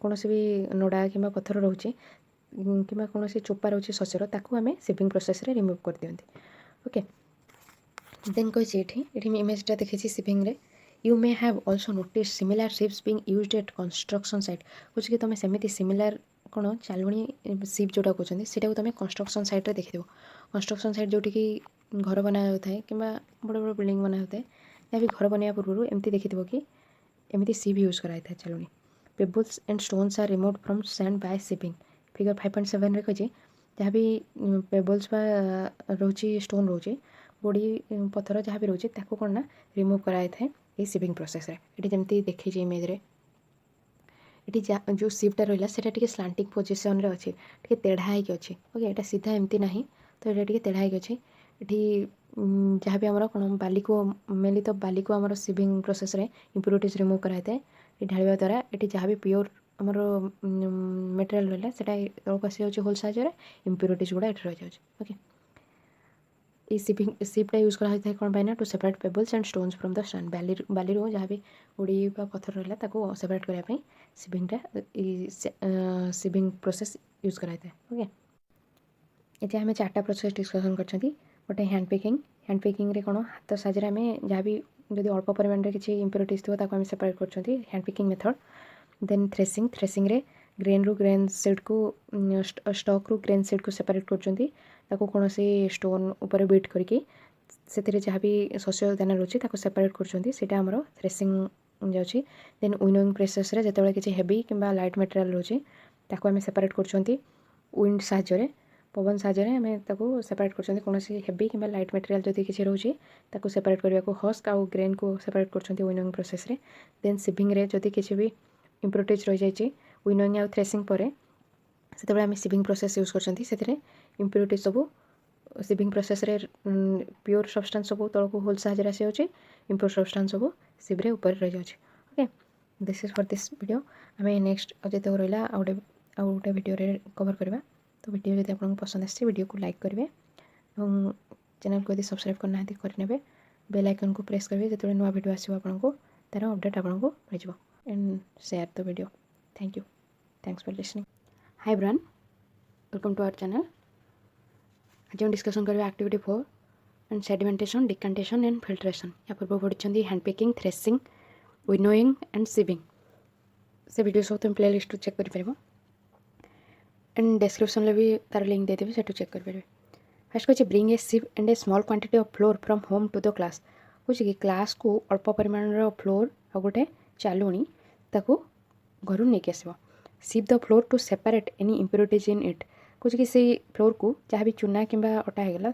कौन भी नड़ा कि पत्थर रोचे कि कौन चोपा रोचे शस्यर ताकू आम सिविंग प्रोसेस रे रिमूव कर दियंती ओके देन कही ये इमेजटा देखी सिविंग रे you may have also notice similar ships being used eight construction site कुछ कि तुम सेमती सिमिलर कौन चालुणी शिप जोटा कहते हैं तुम कंस्ट्रक्शन साइट रे देखिदेव कंस्ट्रक्शन साइट जोटी कि घर बना होता है कि बड़ बड़ बिल्डिंग बना होता है या भी घर बनवा पूर्व एमती देखिदेव कि एमती शिप यूज कराई था चालुणी pebbles and stones are removed from sand by sieving figure 5.7 रे कही जहाँ भी पेबल्स रोचे स्टोन रोचे गोड़ी पत्थर जहाँ भी रोचे ताको कौन ना रिमूव कराई था ये शिपिंग प्रोसेस रे ये जमती देखी इमेज रे ये जो शिपटा रहा है स्लांटिंग पोजिशन रे अच्छे टे तेढ़ा होगी अच्छे ओके यहाँ सीधा एमती ना तो ये तेढ़ा होगी अच्छे ये जहाँ भी आम कौन बाली को मेनली तो बाली को आम शिपिंग प्रोसेस रे इम्प्योरिटीज रिमूव कराई था ये ढाड़ा द्वारा ये जहाँ भी प्योर आमर मटेरियल रहा है तौक आसी होल साहय इम्प्योरिटीज गुड़ा ये रही जाए ओके ये शिपटा यूज करा होता है कौन पाइना to separate pebbles and stones from the sand बाली जहाँ भी गोड़ी पत्थर रहा है सेपरेट करने शिपिंगटा शिपिंग प्रोसेस यूज कराई था ओके ये आम 4टा प्रोसेस डिस्कसन कर गोटे हैंड पिकिंग रे कौन हाथ साहाଯ୍य आम जहाँ भी जब अल्प परिमाण में किसी इम्प्योरिटीज थी आम सेपरेट कर hand picking method then threshing रे ग्रेन रु ग्रेन सीड को स्टॉक रु ग्रेन सीड को सेपरेट कर कौन स्टोन उपर बीट करके से जहाँ भी शस्य दाना रोचे सेपरेट कर थ्रेसिंग जाऊँगी देन विनोइंग प्रोसेस रे जिते किसी हेवी कि लाइट मटेरियल रोचे आम सेपरेट कर विंड साहाଯ୍य पवन साहाଯ୍य आम सेपरेट कर कौन हेवी कि लाइट मटेरियल जब किसी रोचे सेपरेट करने को हस्क आउ ग्रेन को सेपरेट कर विनोइंग प्रोसेस रे देन सिविंग रे जब किसी भी इम्प्योरिटीज रही जाए विनोइंग आउ थ्रेसिंग पर से आम सिविंग प्रोसेस यूज कर इम्प्योरिटीज सब सिविंग प्रोसेस रे प्योर सब्सटेंस सब तौक होल साहाଯ୍य आसी जाऊँगी इम्प्योर सब्सटेंस सब सिव्रे ऊपर रही जाए okay this is for this video आम नेक्स्ट जो रहा आउ गोटे वीडियो कवर करवा तो वीडियो जब आपको पसंद आसे वीडियो को लाइक करेंगे और चैनल को यदि सब्सक्राइब करना करने बेल आइकन को प्रेस करेंगे जो नुआ वीडियो आसो आपको तार अपडेट आपको मिल and share the video thank you thanks for listening hi ब्रान वेलकम टू आवर चैनल आज हम डिस्कसन करवा activity 4 and sedimentation decantation and filtration या पूर्व पढ़ी hand picking threshing winnowing and sieving से वीडियो सब तुम प्ले लिस्ट चेक कर एंड डिस्क्रिप्शन में भी तार लिंक दे देवी से चेक करेंगे फर्स्ट कहे bring a sieve and a small quantity of flour from home to the class कहे कि क्लास को अल्प परिमाण फ्लोर और गोटे चालुणी ताको घर नहीं आसो sieve the flour to separate any impurities in it कहे कि से फ्लोर को जहाँ भी चूना कि अटा होगला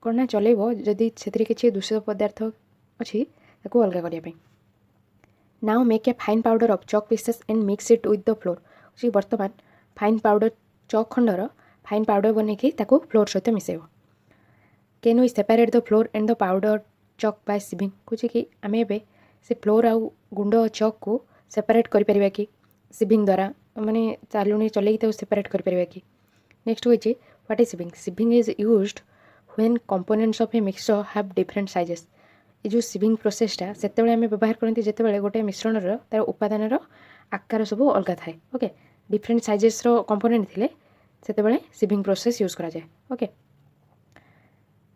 कौन ना चलेब जदि से किसी दूषित पदार्थ अच्छी अलग करने now make a fine powder of chalk pieces and mix it with the flour बर्तमान फाइन पाउडर चॉक खंडर फाइन पाउडर बनैकी फ्लोर सहित मिसेब can we separate the flour and the powder chalk by sieving कहे कि आम ए से floor आउ गुंड चॉक को सेपरेट करें कि सिविंग द्वारा माने चालुणी चलैकी सेपरेट करें कि नेक्स्ट कहे what is swimming swimming is used when components of a mixture have different sizes ये जो सिविंग प्रोसेसटा से आम व्यवहार करते जिते गोटे मिश्रणर तार उपादान आकार सब अलग थाए ओके डिफरेंट साइजेस कंपोनेंट थिले से सिविंग प्रोसेस यूज करा जाए ओके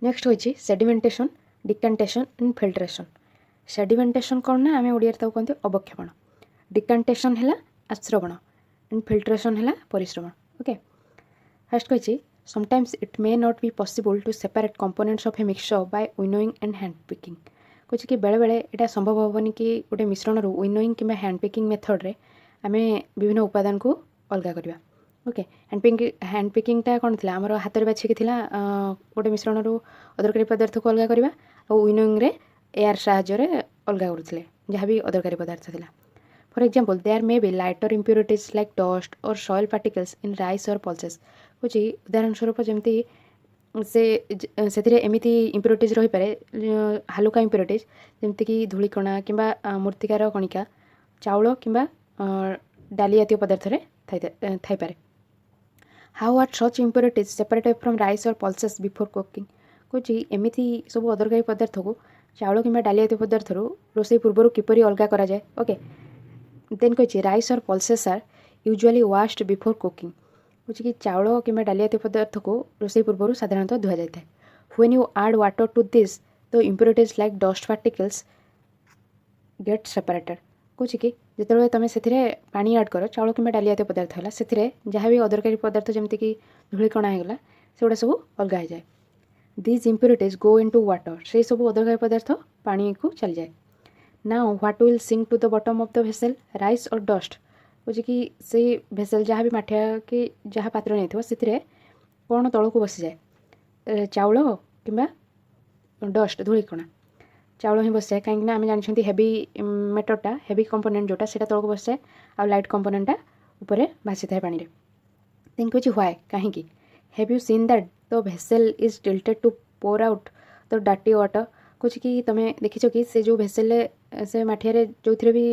नेक्स्ट होइछि sedimentation decantation and filtration sedimentation कौन ना आम ओडिया कहते अवक्षेपण डिकांटेशन है आश्रवण एंड फिल्ट्रेशन है परिश्रवण ओके फर्स्ट कही sometimes it may not be possible to separate components of a mixture by winnowing and hand picking कहे कि बेले बेले यहाँ संभव हेनी कि गोटे मिश्रण विनोइंग कि हैंड पिकिंग मेथड रे आम विभिन्न उपादान को अलग करवा ओके हैंड पिकिंगटा कौन थी आमर हाथ में बाछिकी गोटे मिश्रण अदरकारी पदार्थ को अलग करवा और विनोइंग रे एयर साहाଯ୍य अलग करुले जहाँ भी अदरकारी पदार्थ था for example there may be lighter impurities like dust और सॉइल पार्टिकल्स इन राइस और पल्सेस कहे उदाहरण स्वरूप जमती से एमती इम्प्योरिटीज रही पारे हालुका इम्प्योरिटीज जमती कि धूलिकणा कि मूर्तिकार कणिका चाउल कि डाली जातीय पदार्थ थाई पारे how are such impurities separated from rice और पल्सेस बिफोर कुकिंग कौच एमती सब अदरकारी पदार्थ को चाउल कि डाली जातीय पदार्थ रोषे पूर्व किपरि अलग कराए ओके देन कही राइस और pulses are usually washed before cooking कौच कि चाउल कि डाली जातीय पदार्थ को रोषे पूर्व साधारणतः धुआ जाए when you add water to this the impurities like dust particles get separated कौच कि जिते तुम से पानी आड कर चाउल कि डाली जातीय पदार्थ है से जहाँ भी अदरकारी पदार्थ जमीक धूलिकणा होगा सेगुड़ा सब अलग हो जाए these impurities go into water से सब अदरकारी पदार्थ पानी को चली जाए now what will sink to the bottom of the vessel rice और डस्ट कौच कि से भेसल जहाँ भी माठिया कि जहाँ पात्र नहीं से कौन तल को बसी जाए चाउल कि डस्ट धूलिकणा चाउल ही बस जाए कहीं आम जानते हेवी मेटरटा हेवी कंपोनेंट जोटा से तौक बस जाए आ लाइट कंपोनेंटा ऊपर भासी थाए पानी देन कह व्हाई कहीं have you seen that the vessel is tilted to pour out the डाटी वाटर कौच कि तुम देखिछ कि से जो भेसेल से माठिया जो भी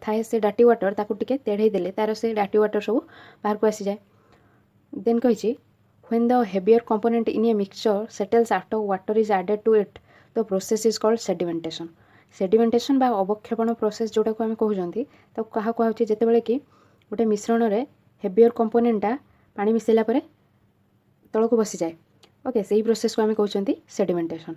थाए से डाटी वाटर ताकू टिके तेढ़े देले तार से डाटी वाटर सब बाहर को आसी जाए देन कही when the heavier component in a mixture settles after water is added to it the process is called sedimentation sedimentation बा अवक्षेपण प्रोसेस जोटा को आम कहते क्या कहुचे जिते कि गोटे मिश्रण में हेवियर कंपोनेंटा पानी मिसेला तल को बसी जाए ओके से प्रोसेस को आम कहते सेडिमेंटेशन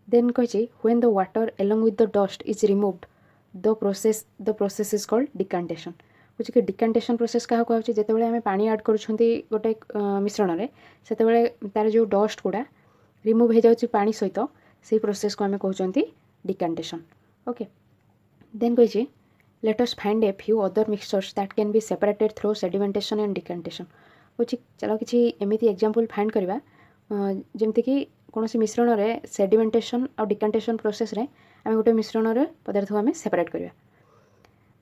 देन कही when the water along with the dust is removed the process is called decantation कौच कि डिकांटेशन प्रोसेस क्या कहुचे जिते आम पानी आड कर गोटे मिश्रण में से तार जो डस्ट गुड़ा रिमूव हो जाए पानी सहित से प्रोसेस को आम कहते डिकांटेशन ओके देन कही let us find a few other mixtures that can be separated through sedimentation and decantation कौच चलो किसी एमती एग्जांपल फाइंड करवा जमती कि कौन मिश्रण में सेडिमेंटेशन और डिकांटेशन प्रोसेस रे आम गोटे मिश्रण में पदार्थ को आम सेपरेट करवा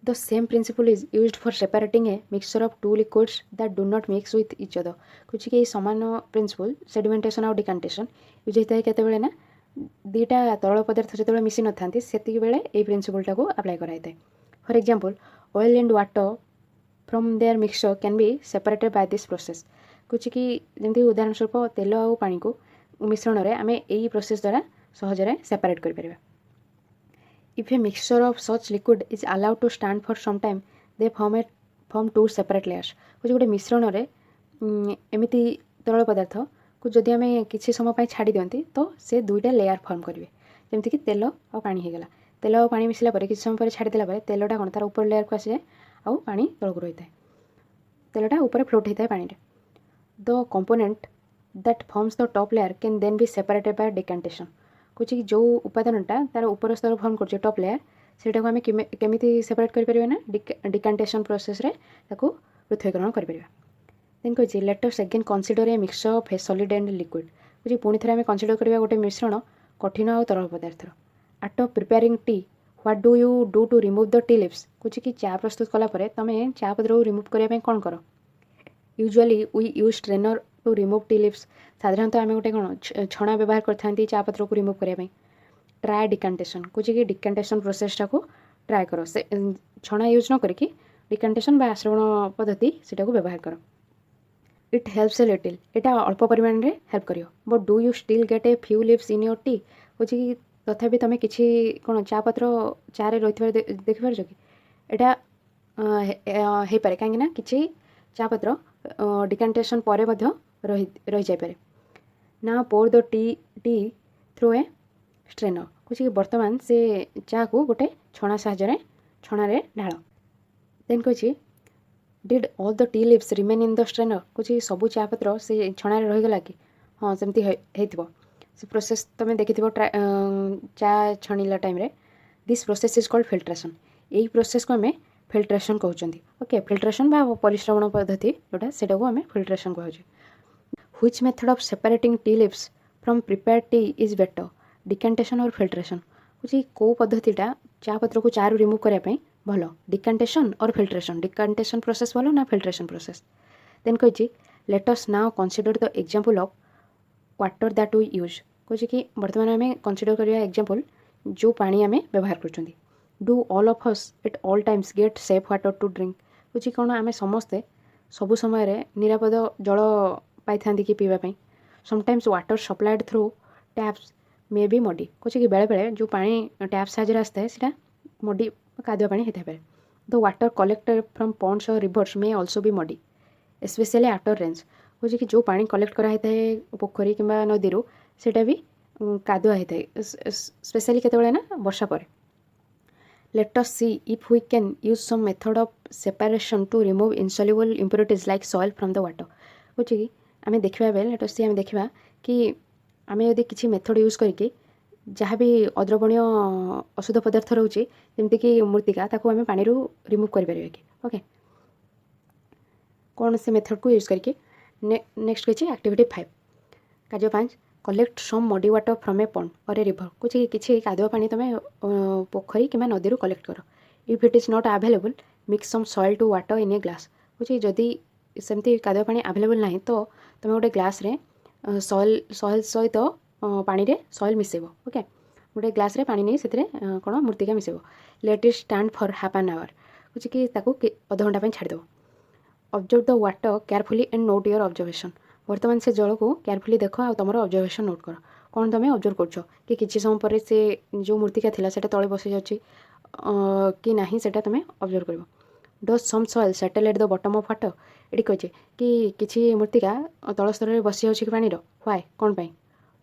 the same principle is used for separating a mixture of two liquids that do not mix with each other कुछ कि सामान प्रिंसिपल सेडिमेंटेशन और डिकांटेशन यूज होता है केते ना दुईटा तरल पदार्थ जो मिसी न था से प्रिंसिपलटा को अप्लाई कराई for example oil and water from their mixture can be separated by this process कुछ कि जमी उदाहरण स्वरूप तेल और पानी को मिश्रण में आम यही प्रोसेस द्वारा सहजरे सेपरेट कर if a mixture of such liquid is allowed to stand for some time they form two separate layers कुछ गोटे मिश्रण में एमती तरल पदार्थ को जदि आम किसी समय छाड़ी दिखती तो से दुईटा लेयर फॉर्म करेंगे जमीक तेल और पानी होगला तेल और पानी मिसला किसी समय पर छाड़देला तेलटा कौन तार ऊपर लेयर को आसी जाए आउ पानी तलक रही है तेलटा ऊपर फ्लोट होता है पानी the component that forms the top layer can then be separated by decantation कुछ जो उपादानटा तार ऊपर स्तर फॉर्म कर टॉप लेयर से आम केमी सेपरेट कर डिकांटेशन प्रोसेस रे पृथकीकरण कर देन कही let us again consider A mixture of A solid and liquid कुछ पुणी थे आम कन्सिडर करवा गोटे मिश्रण कठिन और तरल पदार्थ at of preparing tea what do you do to remove the tea leaves कुछ कि चा प्रस्तुत कलापर तुम चा पत्र को रिमूव करने कौन कर usually we use strainer to remove tea leaves साधारणतः आम गोटे कौन छणा व्यवहार करते चा पत्र को रिमूव करने ट्राए डिकांटेशन कुछ कि डिकांटेशन प्रोसेसटा को ट्राए कर से छणा यूज न करके डिकांटेशन बा आश्रवण पद्धति से व्यवहार कर इट हेल्प्स ए लिटिल एटा अल्प परिमाण में हेल्प करियो but do you still get a few leaves in your tea कुछ कि तथापि तुम किसी कौन चा पत्र चारे रही देखिपार कि एटा हो पारे कहीं किसी चा पत्र डिकांटेशन पर रही जापे ना pour the tea through a strainer कुछ कि बर्तमान से चा को गोटे छणा साहाय्य छणारे ढाल देन कही did all the tea leaves remain in the strainer कुछ सबू चा पत्र से छणारे रहीगला कि हाँ सेमती से प्रोसेस तुम देखि चा छणिला टाइम रे this process is called filtration यही प्रोसेस को आम फिल्ट्रेशन कहते ओके फिल्ट्रेशन बा परिश्रवण पद्धति जोटा से आम फिल्ट्रेशन कहूँ which method of separating tea leaves from prepared tea is better decantation और फिल्ट्रेशन कुछ कौ पद्धतिटा चा पत्र को चारू रिमूव करने भल डिकांटेशन और फिल्ट्रेशन डिकांटेशन प्रोसेस भल ना फिल्ट्रेशन प्रोसेस देन कही let us now consider the example of water that we use कहे कि बर्तमान आम कंसीडर करिया एग्जांपल जो पानी आम व्यवहार कर do all of us at all times get safe water to drink कहे कौन आम समस्ते ସବୁ ସମୟରେ ନିରାପଦ ଜଳ ପାଇଥାନ୍ତି କି ପିଇବା ପାଇଁ। ସମଟାଇମ୍ସ ୱାଟର ସପ୍ଲାଏଡ୍ ଥ୍ରୁ ଟ୍ୟାପ୍ସ ମେ ବି ମଡି। କହୁଛି କି ବେଳେବେଳେ ଯେଉଁ ପାଣି ଟ୍ୟାପ୍ ସାହାଯ୍ୟରେ ଆସିଥାଏ ସେଇଟା ମଡି କାଦୁଆ ପାଣି ହେଇଥାଇପାରେ। The water collected from ponds or rivers may also be muddy specially after rains. କହୁଛି କି ଯେଉଁ ପାଣି କଲେକ୍ଟ କରାହେଇଥାଏ ପୋଖରୀ କିମ୍ବା ନଦୀରୁ ସେଇଟା ବି କାଦୁଆ ହେଇଥାଏ ସ୍ପେଶାଲି କେତେବେଳେ ନା ବର୍ଷା ପରେ। Let us see if we can use some method of separation to remove insoluble impurities like soil from the water। କହୁଛି କି ଆମେ ଦେଖିବା ବେଲେ let us see ଆମେ ଦେଖିବା କି ଆମେ ଯଦି କିଛି ମେଥଡ଼ ୟୁଜ୍ କରିକି ଯାହା ବି ଅଦ୍ରବଣୀୟ ଅଶୁଦ୍ଧ ପଦାର୍ଥ ରହୁଛି ଯେମିତିକି ମୃତ୍ତିକା ତାକୁ ଆମେ ପାଣିରୁ ରିମୁଭ୍ କରିପାରିବା କି। ଓକେ, କ'ଣ ସେ ମେଥଡ଼କୁ ୟୁଜ୍ କରିକି। ନେକ୍ସଟ କହିଛି ଆକ୍ଟିଭିଟି 5 କାର୍ଯ୍ୟ 5 କଲେକ୍ଟ ସମ୍ ମଡି ୱାଟର ଫ୍ରମ୍ ଏ ପଣ୍ଡ ଅର୍ ଏ ରିଭର। କହୁଛି କିଛି କାଦୁଆ ପାଣି ତୁମେ ପୋଖରୀ କିମ୍ବା ନଦୀରୁ କଲେକ୍ଟ କର। If it is not available mix some soil to water in a glass. କହୁଛି ଯଦି ସେମିତି କାଦୁଆ ପାଣି ଆଭେଲେବୁଲ୍ ନାହିଁ ତ ତୁମେ ଗୋଟେ ଗ୍ଲାସ୍ରେ ସଏଲ୍ ସହିତ ପାଣିରେ ସଏଲ୍ ମିଶାଇବ। ଓକେ, ଗୋଟେ ଗ୍ଲାସ୍ରେ ପାଣି ନେଇ ସେଥିରେ କ'ଣ ମୃତ୍ତିକା ମିଶାଇବ। Let it stand for half an hour. କହୁଛି କି ତାକୁ ଅଧଘଣ୍ଟା ପାଇଁ ଛାଡ଼ିଦେବ। Observe the water carefully and note your observation. ବର୍ତ୍ତମାନ ସେ ଜଳକୁ କେୟାରଫୁଲି ଦେଖ ଆଉ ତୁମର ଅବଜର୍ଭେସନ୍ ନୋଟ୍ କର। କ'ଣ ତୁମେ ଅବଜର୍ଭ କରୁଛ କି କିଛି ସମୟ ପରେ ସେ ଯେଉଁ ମୃତ୍ତିକା ଥିଲା ସେଇଟା ତଳେ ବସିଯାଉଛି କି ନାହିଁ ସେଇଟା ତୁମେ ଅବଜର୍ଭ କରିବ। Does some soil settle at the bottom of water. ଏଠି କହିଛି କି କିଛି ମୃତ୍ତିକା ତଳ ସ୍ତରରେ ବସିଯାଉଛି କି ପାଣିର। ହ୍ୱାଏ, କ'ଣ ପାଇଁ।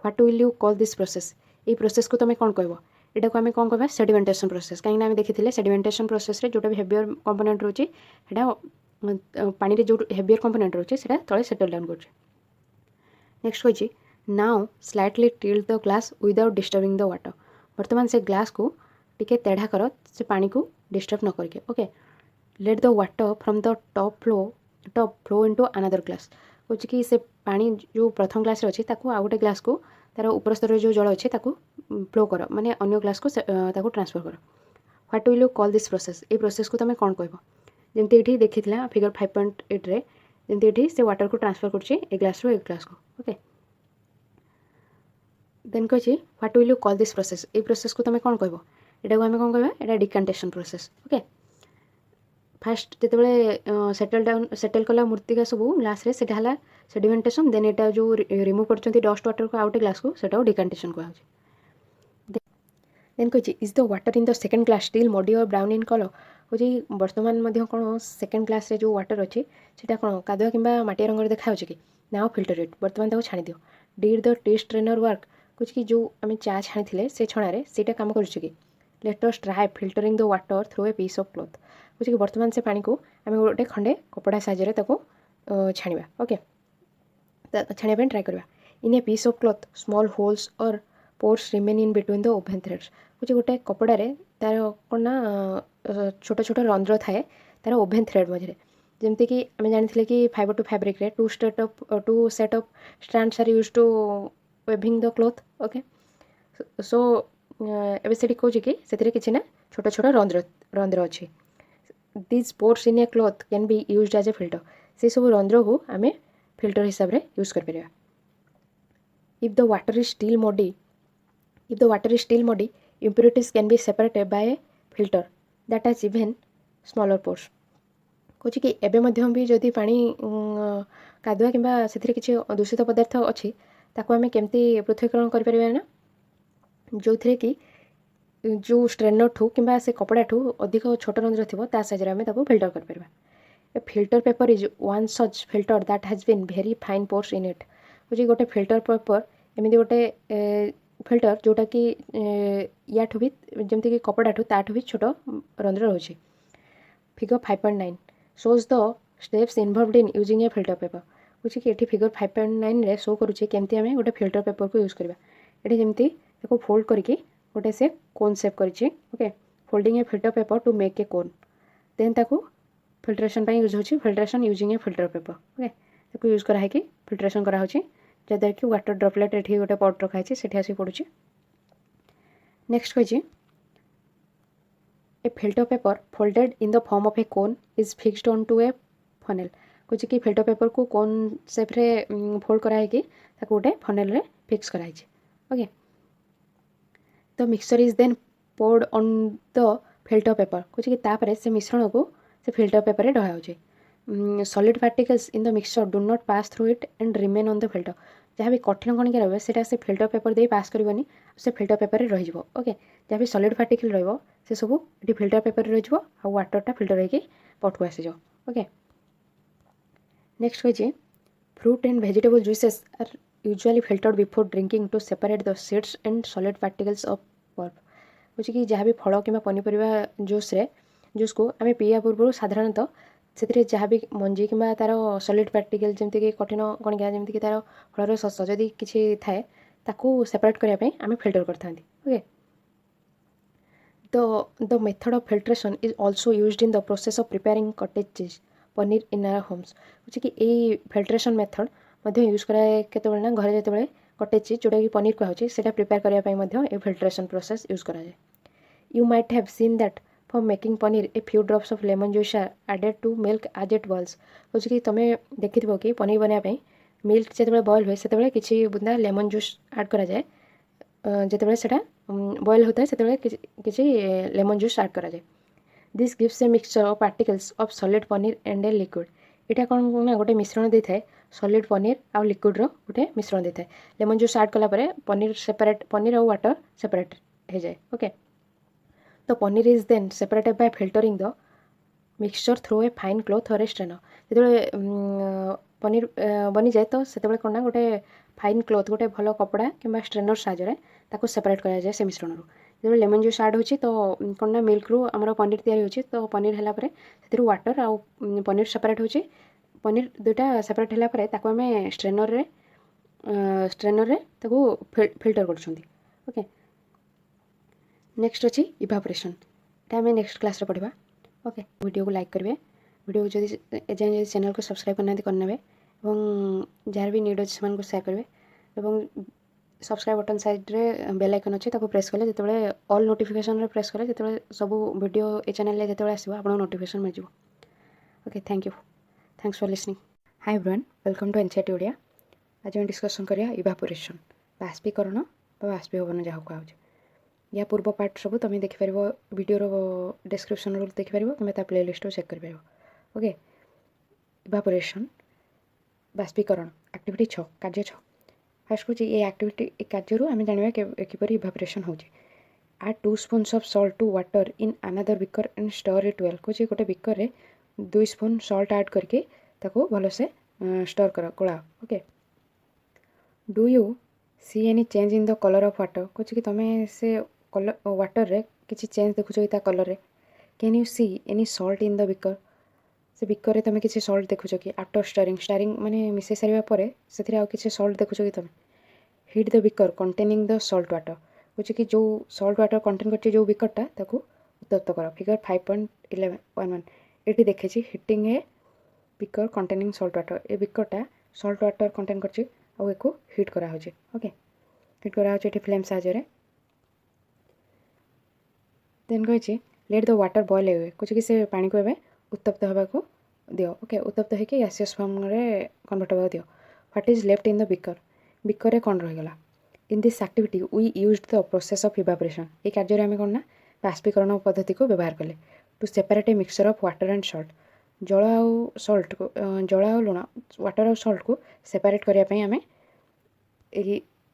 What will you call this process. ଏଇ ପ୍ରୋସେସ୍କୁ ତୁମେ କ'ଣ କହିବ। ଏଟାକୁ ଆମେ କ'ଣ କହିବା ସେଡିମେଣ୍ଟେସନ୍ ପ୍ରୋସେସ୍। କାହିଁକିନା ଆମେ ଦେଖିଥିଲେ ସେଡିମେଣ୍ଟେସନ୍ ପ୍ରୋସେସ୍ରେ ଯେଉଁଟା ବି ହେଭିୟର କମ୍ପୋନେଣ୍ଟ ରହୁଛି ସେଇଟା ପାଣିରେ ଯେଉଁ ହେଭିୟର କମ୍ପୋନେଣ୍ଟ ରହୁଛି ସେଇଟା ତଳେ ସେଟଲ୍ ଡାଉନ୍ କରୁଛି। ନେକ୍ସଟ କହିଛି ନାଉ ସ୍ଲାଇଟଲି ଟିଲ୍ଟ ଦ ଗ୍ଲାସ୍ ୱିଦାଉଟ୍ ଡିଷ୍ଟର୍ବିଂ ଦ ୱାଟର। ବର୍ତ୍ତମାନ ସେ ଗ୍ଲାସ୍କୁ ଟିକେ ତେଢ଼ା କର ସେ ପାଣିକୁ ଡିଷ୍ଟର୍ବ ନ କରିକି। Okay, late the water from the top flow into another glass. କହୁଛି କି ସେ ପାଣି ଯେଉଁ ପ୍ରଥମ ଗ୍ଲାସ୍ରେ ଅଛି ତାକୁ ଆଉ ଗୋଟେ ଗ୍ଲାସ୍କୁ ତା'ର ଉପର ସ୍ତରରେ ଯେଉଁ ଜଳ ଅଛି ତାକୁ ଫ୍ଲୋ କର, ମାନେ ଅନ୍ୟ ଗ୍ଲାସ୍କୁ ତାକୁ ଟ୍ରାନ୍ସଫର୍ କର। What will you call this process. ଏଇ ପ୍ରୋସେସ୍କୁ ତୁମେ କ'ଣ କହିବ। ଯେମିତି ଏଠି ଦେଖିଥିଲା ଫିଗର 5.8ରେ ଯେମିତି ଏଠି ସେ ୱାଟରକୁ ଟ୍ରାନ୍ସଫର୍ କରୁଛି ଏ ଗ୍ଲାସ୍ରୁ ଏ ଗ୍ଲାସ୍କୁ। ଓକେ, ଦେନ୍ କହିଛି what will you call this process. ଏଇ ପ୍ରୋସେସ୍କୁ ତୁମେ କ'ଣ କହିବ। ଏଟାକୁ ଆମେ କ'ଣ କହିବା, ଏଇଟା ଡିକାଣ୍ଟେସନ୍ ପ୍ରୋସେସ୍। ଓକେ, ଫାଷ୍ଟ ଯେତେବେଳେ ସେଟଲ୍ କଲା ମୃତ୍ତିକା ସବୁ ଗ୍ଲାସ୍ରେ ସେଇଟା ହେଲା ସେଡିମେଣ୍ଟେସନ୍। ଦେନ୍ ଏଇଟା ଯେଉଁ ରିମୁଭ୍ କରୁଛନ୍ତି ଡଷ୍ଟ ୱାଟରକୁ ଆଉ ଗୋଟେ ଗ୍ଲାସ୍କୁ ସେଇଟାକୁ ଡିକାଣ୍ଟେସନ୍ କୁହାଯାଉଛି। ଦେନ୍ କହିଛି is the water in the second glass still muddy or brown in colour. କହୁଛି ବର୍ତ୍ତମାନ ମଧ୍ୟ କ'ଣ ସେକେଣ୍ଡ ଗ୍ଲାସ୍ରେ ଯେଉଁ ୱାଟର ଅଛି ସେଇଟା କ'ଣ କାଦୁଆ କିମ୍ବା ମାଟିଆ ରଙ୍ଗରେ ଦେଖାଯାଉଛି କି। ନାଓ ଫିଲ୍ଟର ଇଟ୍। ବର୍ତ୍ତମାନ ତାକୁ ଛାଣିଦିଅ। Did the T ଷ୍ଟ୍ରେନର୍ work. କହୁଛି କି ଯେଉଁ ଆମେ ଚା ଛାଣିଥିଲେ ସେ ଛଣାରେ ସେଇଟା କାମ କରୁଛି କି। Let us try filtering the water through a piece of cloth. କହୁଛି କି ବର୍ତ୍ତମାନ ସେ ପାଣିକୁ ଆମେ ଗୋଟେ ଖଣ୍ଡେ କପଡ଼ା ସାହାଯ୍ୟରେ ତାକୁ ଛାଣିବା। ଓକେ, ଛାଣିବା ପାଇଁ ଟ୍ରାଏ କରିବା। In a piece of cloth small holes or ପୋର୍ସ remain in between the oven Threads. କହୁଛି ଗୋଟେ କପଡ଼ାରେ ତା'ର କ'ଣ ନା ଛୋଟ ଛୋଟ ରନ୍ଧ୍ର ଥାଏ ତା'ର ଓଭେନ୍ ଥ୍ରେଡ୍ ମଝିରେ। ଯେମିତିକି ଆମେ ଜାଣିଥିଲେ କି ଫାଇବର ଟୁ ଫ୍ୟାବ୍ରିକ୍ରେ two set of strands are use to weaving the cloth. Okay, so ଏବେ ସେଠି କହୁଛି କି ସେଥିରେ କିଛି ନା ଛୋଟ ଛୋଟ ରନ୍ଧ୍ର ଅଛି। This pores in a cloth can be used as a filter. ସେସବୁ ରନ୍ଧ୍ରକୁ ଆମେ ଫିଲ୍ଟର ହିସାବରେ ୟୁଜ୍ କରିପାରିବା। If the water is still muddy impurities can be separated by a filter that has even smaller pores। କହୁଛି କି ଏବେ ମଧ୍ୟ ବି ଯଦି ପାଣି କାଦୁଆ କିମ୍ବା ସେଥିରେ କିଛି ଦୂଷିତ ପଦାର୍ଥ ଅଛି ତାକୁ ଆମେ କେମିତି ପୃଥକୀକରଣ କରିପାରିବା ନା, ଯେଉଁଥିରେ କି ଯେଉଁ ଷ୍ଟ୍ରେନର୍ଠୁ କିମ୍ବା ସେ କପଡ଼ାଠୁ ଅଧିକ ଛୋଟ ରନ୍ଧ୍ର ଥିବ ତା ସାହାଯ୍ୟରେ ଆମେ ତାକୁ ଫିଲ୍ଟର କରିପାରିବା। A filter paper is one such filter that has been very fine pores in it. କହୁଛି ଗୋଟେ ଫିଲ୍ଟର ପେପର ଏମିତି ଗୋଟେ ଫିଲ୍ଟର ଯେଉଁଟାକି ୟାଠୁ ବି ଯେମିତିକି କପଡ଼ାଠୁ ତାଠୁ ବି ଛୋଟ ରନ୍ଧ୍ର ରହୁଛି। Figure 5.9 shows the steps involved in using a filter paper। କହୁଛି କି ଏଠି ଫିଗର 5.9ରେ ଶୋ କରୁଛି କେମିତି ଆମେ ଗୋଟେ ଫିଲ୍ଟର ପେପରକୁ ୟୁଜ୍ କରିବା। ଏଠି ଯେମିତି ତାକୁ ଫୋଲ୍ଡ କରିକି ଗୋଟେ ସେ କୋନ୍ ସେପ୍ କରିଛି। Okay, folding a filter paper to make a cone. Then ତାକୁ ଫିଲ୍ଟ୍ରେସନ୍ ପାଇଁ ୟୁଜ୍ ହେଉଛି filtration using a filter paper. Okay, ତାକୁ ୟୁଜ୍ କରାହେଇକି ଫିଲ୍ଟ୍ରେସନ୍ କରାହେଉଛି ଯାହାଦ୍ୱାରା କି ୱାଟର ଡ୍ରପଲେଟ୍ ଏଠି ଗୋଟେ ପଟ୍ ରଖାହେଇଛି ସେଠି ଆସିକି ପଡ଼ୁଛି। ନେକ୍ସଟ କହିଛି a filter paper folded in the form of a cone is fixed on to a funnel. କହୁଛି କି ଫିଲ୍ଟର ପେପରକୁ କୋନ୍ ସେପ୍ରେ ଫୋଲ୍ଡ କରାହେଇକି ତାକୁ ଗୋଟେ ଫନେଲ୍ରେ ଫିକ୍ସ କରାହେଇଛି। Okay, the mixture is then poured on the filter paper. କହୁଛି କି ତାପରେ ସେ ମିଶ୍ରଣକୁ ସେ ଫିଲ୍ଟର ପେପରରେ ଢଳାଯାଉଛି। Solid particles in the mixture do not pass through it and remain on the filter जहाँ भी कठिन कणिका रही है से फिल्टर पेपर दे पास करनी से फिल्टर पेपर रे रही ओके जहाँ भी सॉलिड पार्टिकल रे सब ये फिल्टर पेपर रे रही आ वाटरटा फिल्टर होगी पट को आसीज ओके नेक्स्ट कही fruit and vegetable juices are usually filtered before drinking to separate the seeds and solid particles of pulp बुझे कि जहाँ भी फल कि पनीपरिया जूस को आम पीवा पूर्व साधारणतः से जहाँ भी मंजी कि तार सॉलिड पार्टिकल जमीक कठिन कणिका जमीक तार फलर शस जदि किसी थाए ताकू सेपरेट करने आम फिल्टर करते okay the method of filtration is also used in the process of preparing cottage चीज पनीर इन आवर होम्स बुझे कि यही फिल्ट्रेशन मेथड यूज कराए केतबेले ना घरे जिते कटेज चीज जोटा कि पनीर कहूँ से प्रिपेयर करने फिल्ट्रेशन प्रोसेस यूज कराए you might have seen that for making paneer a few drops of lemon juice are added to milk as it boils बुझे कि तुम देखि कि पनीर बनाई मिल्क जिते बॉयल हुए से किसी बुंदा लेमन जूस ऐड कराए जिते से बॉयल होता है से किसी लेमन जूस ऐड कराए this gives A mixture of particles of solid paneer and a liquid यहाँ कौन ना गोटे मिश्रण दे थाए सॉलिड पनीर आउ लिक्विड गोटे मिश्रण दे थाए लेमन जूस ऐड कलापर पनीर सेपरेट पनीर और वाटर सेपरेट हो जाए okay The paneer is then separated by filtering the mixture through a fine cloth or a strainer. जो पनीर बनी जाए तो से कौन ना गोटे फाइन क्लोथ गोटे भल कपड़ा कि स्ट्रेनर साहाय्य सेपरेट कराए से मिश्रण जो लेमन जूस आड हो तो कौन ना मिल्क रू आम पनीर तैयारी तो पनीर है से वाटर आउ पनीर सेपरेट हो पनीर दुईटा सेपरेट है आम स्ट्रेनर फिल्टर कर ओके नेक्स्ट अच्छी इभापोरेशन ये आम नेक्स्ट क्लास पढ़ा ओके वीडियो को लाइक करेंगे वीडियो को जब चैनल को सब्सक्राइब करने और जार भी नीड अच्छे से सेयार करेंगे और सब्सक्राइब बटन साइड रे बेल आइकन अच्छे प्रेस कले जो ऑल नोटिफिकेशन रे प्रेस कले जो सब वीडियो ये चैनल जो आसो आप नोटिफिकेशन मिल जाए okay thank you thanks for listening hi everyone welcome to NCERT Odia आज हम डिस्कसन करिया इभापोरेशन बाष्पीकरण बाष्पीभवन जहाँ कहुँ या पूर्व पार्ट सब तुम देखिपर वीडियो डिस्क्रिप्शन रू देखिपर कि प्ले लिस्ट चेक कर ओके इभापोरेशन बाष्पीकरण एक्टिविटी 6 कार्य 6 फास्ट कौन ये एक्टिविटी कार्य आम जाना किपर इभापोरेशन हो add 2 spoons of salt to water in another beaker and stir it well कौन गोटे बिकर रे 2 स्पून सॉल्ट ऐड करके ताको भल से स्टर कर गोलाओ okay do you see any change in the colour of water कौन कि तुम से कलर वाटर रे किसी चेंज देखुच कि कलर रे can you see any salt in the beaker से बिकर रे तुम किसी सॉल्ट देखुच कि आफ्टर स्टरिंग माने मिसे सारिबा परे से किसी सॉल्ट देखुच कि तुम hit the beaker containing the salt water कौन कि जो सॉल्ट वाटर कंटेन कर जो बिकरटा ताको उत्तप्त कर फिगर 5.11 ये देखे हिटिंग ए बिकर कंटेनिंग सॉल्ट वाटर ए बिकरटा सॉल्ट वाटर कंटेन कर हिट करा ओके हिट करा फ्लेम साहाय्य देन कही लेट द वाटर बॉयल हुए कुछ कि से पानी को उत्तप्त होगा दियो ओके उत्तप्त होकर गैसियस फॉर्म रे कन्वर्ट होगा दियो what is left in the beaker रे कौन रहीगला in this activity we used the process of evaporation ये कार्य आम कौन ना बाष्पीकरण पद्धति को व्यवहार कले to separate a mixture of water and salt जल आउ सॉल्ट को जल आउ लुण वाटर आउ सॉल्ट को सेपरेट करने आम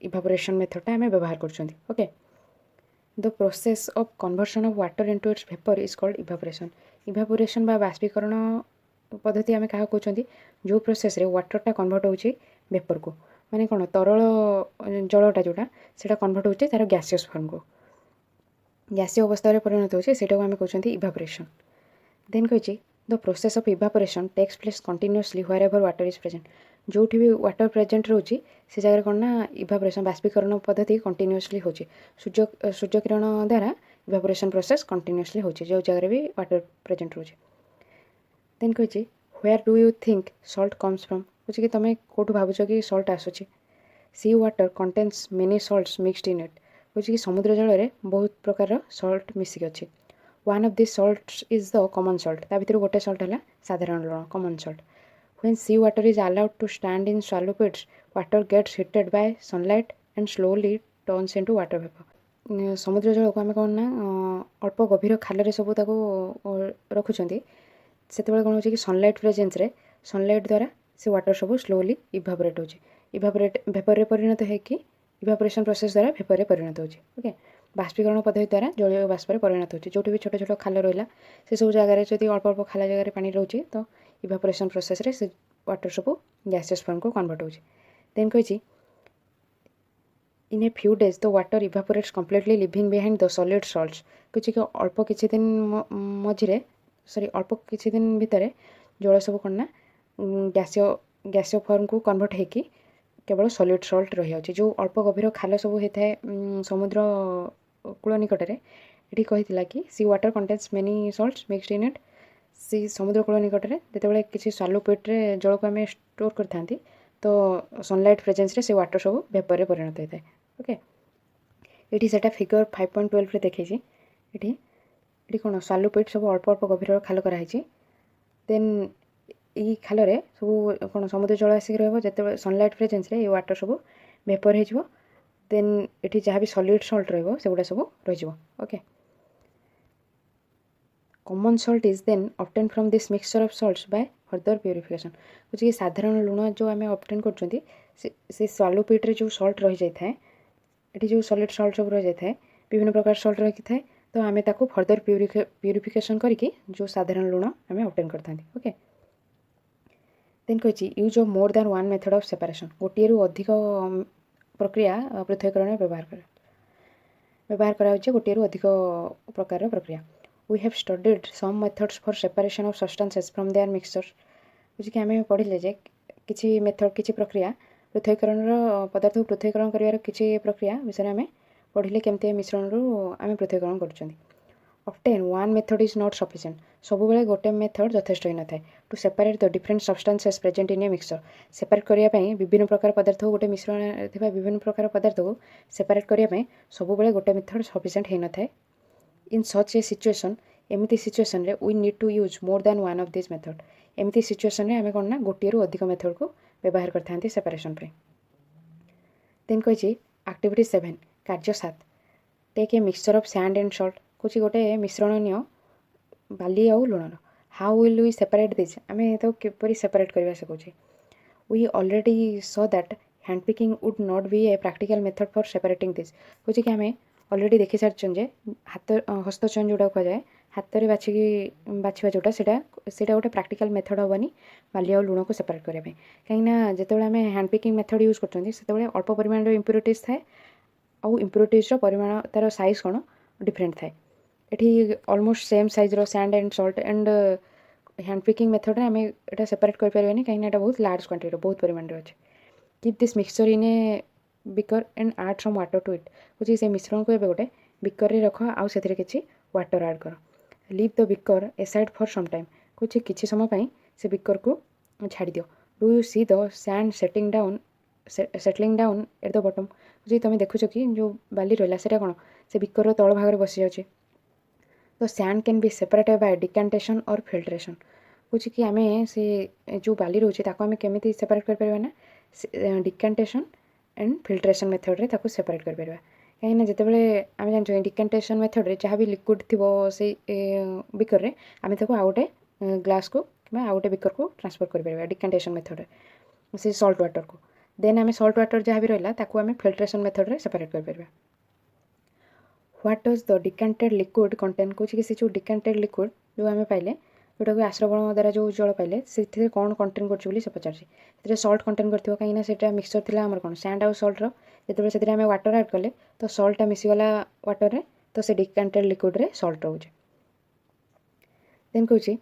इवापोरेशन मेथड आम व्यवहार कर okay the process of conversion of water into its vapour is called evaporation evaporation बा बाष्पीकरण पद्धति आम क्या कहते जो प्रोसेस रे वाटरटा कन्वर्ट हो वेपर को माने कौन तरल जलटा जोटा से कन्वर्ट हो तार गैसियस फॉर्म को गैसीय अवस्था परिणत होटा आम कहते इवापोरेशन देन कही the process of evaporation takes place continuously wherever water is present जो भी वाटर प्रेजेंट रोचे से जगह कौन ना इवापोरेशन बाष्पीकरण पद्धति कंटिन्यूअसली हो सूर्य किरण द्वारा इवापोरेशन प्रोसेस कंटिन्यूअसली हो जो जगह भी वाटर प्रेजेंट रोचे देन कही where do you think salt comes from कुछ कि तुम कौटू भावुच कि सॉल्ट आसूची sea water contains many salts mixed in it कुछ कि समुद्र जल में बहुत प्रकार सॉल्ट मिसिक अच्छी one of this salts is the common salt ता भीतर गोटे सॉल्ट है साधारण लवण common salt when sea water is allowed to stand in shallow pits water gets heated by sunlight and slowly turns into water vapour समुद्र जल को आम कौन ना अल्प गभीर खाल सब रखुंट ସେତେବେଳେ କ'ଣ ହେଉଛି କି ସନଲାଇଟ୍ ପ୍ରେଜେନ୍ସରେ ସନଲାଇଟ୍ ଦ୍ୱାରା ସେ ୱାଟର୍ ସବୁ ସ୍ଲୋଲି ଇଭାପୋରେଟ୍ ହେଉଛି। ଭେପରରେ ପରିଣତ ହେଇକି ଇଭାପୋରେସନ୍ ପ୍ରୋସେସ୍ ଦ୍ୱାରା ଭେପରରେ ପରିଣତ ହେଉଛି। ଓକେ, ବାଷ୍ପୀକରଣ ପଦ୍ଧତି ଦ୍ୱାରା ଜଳୀୟ ବାଷ୍ପରେ ପରିଣତ ହେଉଛି। ଯେଉଁଠି ବି ଛୋଟ ଛୋଟ ଖାଲ ରହିଲା ସେସବୁ ଜାଗାରେ ଯଦି ଅଳ୍ପ ଅଳ୍ପ ଖାଲ ଜାଗାରେ ପାଣି ରହୁଛି ତ ଇଭାପୋରେସନ୍ ପ୍ରୋସେସ୍ରେ ସେ ୱାଟର୍ ସବୁ ଗ୍ୟାସିୟସ୍ ଫର୍ମକୁ କନଭର୍ଟ ହେଉଛି। ଦେନ୍ କହିଛି in a few days the water evaporates completely leaving behind the solid salts। कुछ कि अल्प किछि दिन मझिरे अल्प किछि दिन भितर जल सब कौन ना गैसीय फॉर्म को कन्वर्ट होकर केवल सॉलिड सल्ट रही जाଉଛି। जो अल्प गभीर खाल सब होता है समुद्र कूल निकट में ये कही कि sea water contains many salts mixed in it. Sea समुद्र कूल निकट में जितेबाला किसी सालो पेट्रे जल को आम स्टोर करते तो सनलाइट प्रेजेंस रे से वाटर सब वेपर रे परिणत होता है। ओके, ये सेटा फिगर 5.12 देखी ये कौन सालो पेट सब अल्प अल्प गभीर खाल कराई। देन ये खाल सब कौन समुद्र जल आसिक रते सनलाइट प्रेजेंस रे ये वाटर सब वेपर हो। देन ये जहाँ भी सॉलिड सल्ट रगुड़ा सब रही। Okay, common salt is then obtain from this mixture of salts by further purification. कुछ साधारण लुण जो आम ऑब्टेन कर सालो पेट्रे जो सल्ट रही जाए ये जो सॉलिड सल्ट सब रही जाए विभिन्न प्रकार सल्ट रही था तो आम ताको फर्दर प्यूरिफिकेशन करके जो साधारण लुण आम ऑब्टेन करते। ओके, देन कही use of more than one method of separation. गोटे रु अधिक प्रक्रिया पृथक्करण व्यवहार करा गोटे रु अधिक प्रकार प्रक्रिया। We have studied some methods for separation of substances from their mixture. बुझे आम पढ़ले जे किसी मेथड किसी प्रक्रिया पृथक्करण पदार्थ को पृथक्करण कर किसी प्रक्रिया विषय में पढ़ले केमती मिश्रण रु आम पृथक्करण कर। Often one method is not sufficient. सब बेले गोटे मेथड यथेष्ट होता है to separate the different substances present in a mixture. Separate करने विभिन्न प्रकार पदार्थ को गोटे मिश्रण थी विभिन्न प्रकार पदार्थ को सेपरेट करने सब बेले गोटे मेथड सफिशिएंट हो न। इन सच ए सिचुएशन एमती सिचुएशन रे we need to use more than one of this method. एमती सिचुएशन रे आम कौन ना गोटे रु अधिक मेथड को व्यवहार करते सेपरेशन पे। देन कही एक्टिविटी 7 कार्य 7 take a mixture of sand and salt. कुछ गोटे मिश्रण नियो बाली आउ लुणर। How will we separate this. आम तो किपरि सेपरेट करवा से कहे we already saw that hand picking would not be a practical method for separating this. कुछ कि आम ऑलरेडी देखी सारी जे हाथ हस्तचयन जोटा कहुए हाथ में बाछवा जोटा से गोटे प्रैक्टिकल मेथड हेनी बाली और लुण को सेपरेट करने कहीं जिते आम हैंड पिकिंग मेथड यूज करते अल्प परिमाण इम्प्योरिटीज थाए आउ इम्प्योरिटीज परिमाण तार साइज कौन डिफरेंट थाए। ये ऑलमोस्ट सेम साइज रो sand and salt and hand picking method रे आम एटा सेपरेट कर पारे कहीं बहुत लार्ज क्वांटिटी बहुत परिमाण अच्छे। Keep this mixture in a beaker and add some water to it. कुछ से मिश्रण को एबे गोटे बिकर रे रख आउ से किछि वाटर ऐड कर। Leave the beaker aside for some time. कुछ किछि समय पई से बिकर को छाड़ी दियो। Do you see the sand settling down at the bottom. जी तुम देखुच कि जो बाली रहा से कौन से बिकर तल भाग बसी जाए। तो sand can be separated by decantation और फिल्ट्रेशन। कुछ कि आम से जो बाली रोचे आम केमी सेपरेट कर पारे ना डिकांटेशन एंड फिल्ट्रेशन मेथड रे ताको सेपरेट कर पारे। कहीं जितेबाला आम जान डिकांटेशन मेथड रे जहाँ भी लिक्विड थी से बिकर रे आम ताको आउ गोटे ग्लास को कि आउ गोटे बिकर को ट्रांसफर कर पारे डिकांटेशन मेथड रे से सॉल्ट वाटर को। देन आम सॉल्ट वाटर जहाँ भी रहा ताको आम फिल्ट्रेशन मेथड रे सेपरेट कर पारे। What does the decanted liquid contain. कुछ कि जो डिकांटेड लिक्विड जो आम पाइले जोटा कि आश्रवण द्वारा जो जल पाइले से कौन कंटेन कर पचार सल्ट कंटेन कर कहीं मिक्सचर थी आम कौन सैंड आउ सल्ट जो से आम वाटर ऐड कले तो सल्टा मिसीगला वाटर रे तो से डिकांटेड लिक्विड रे सल्ट रोचे। देन कहूँ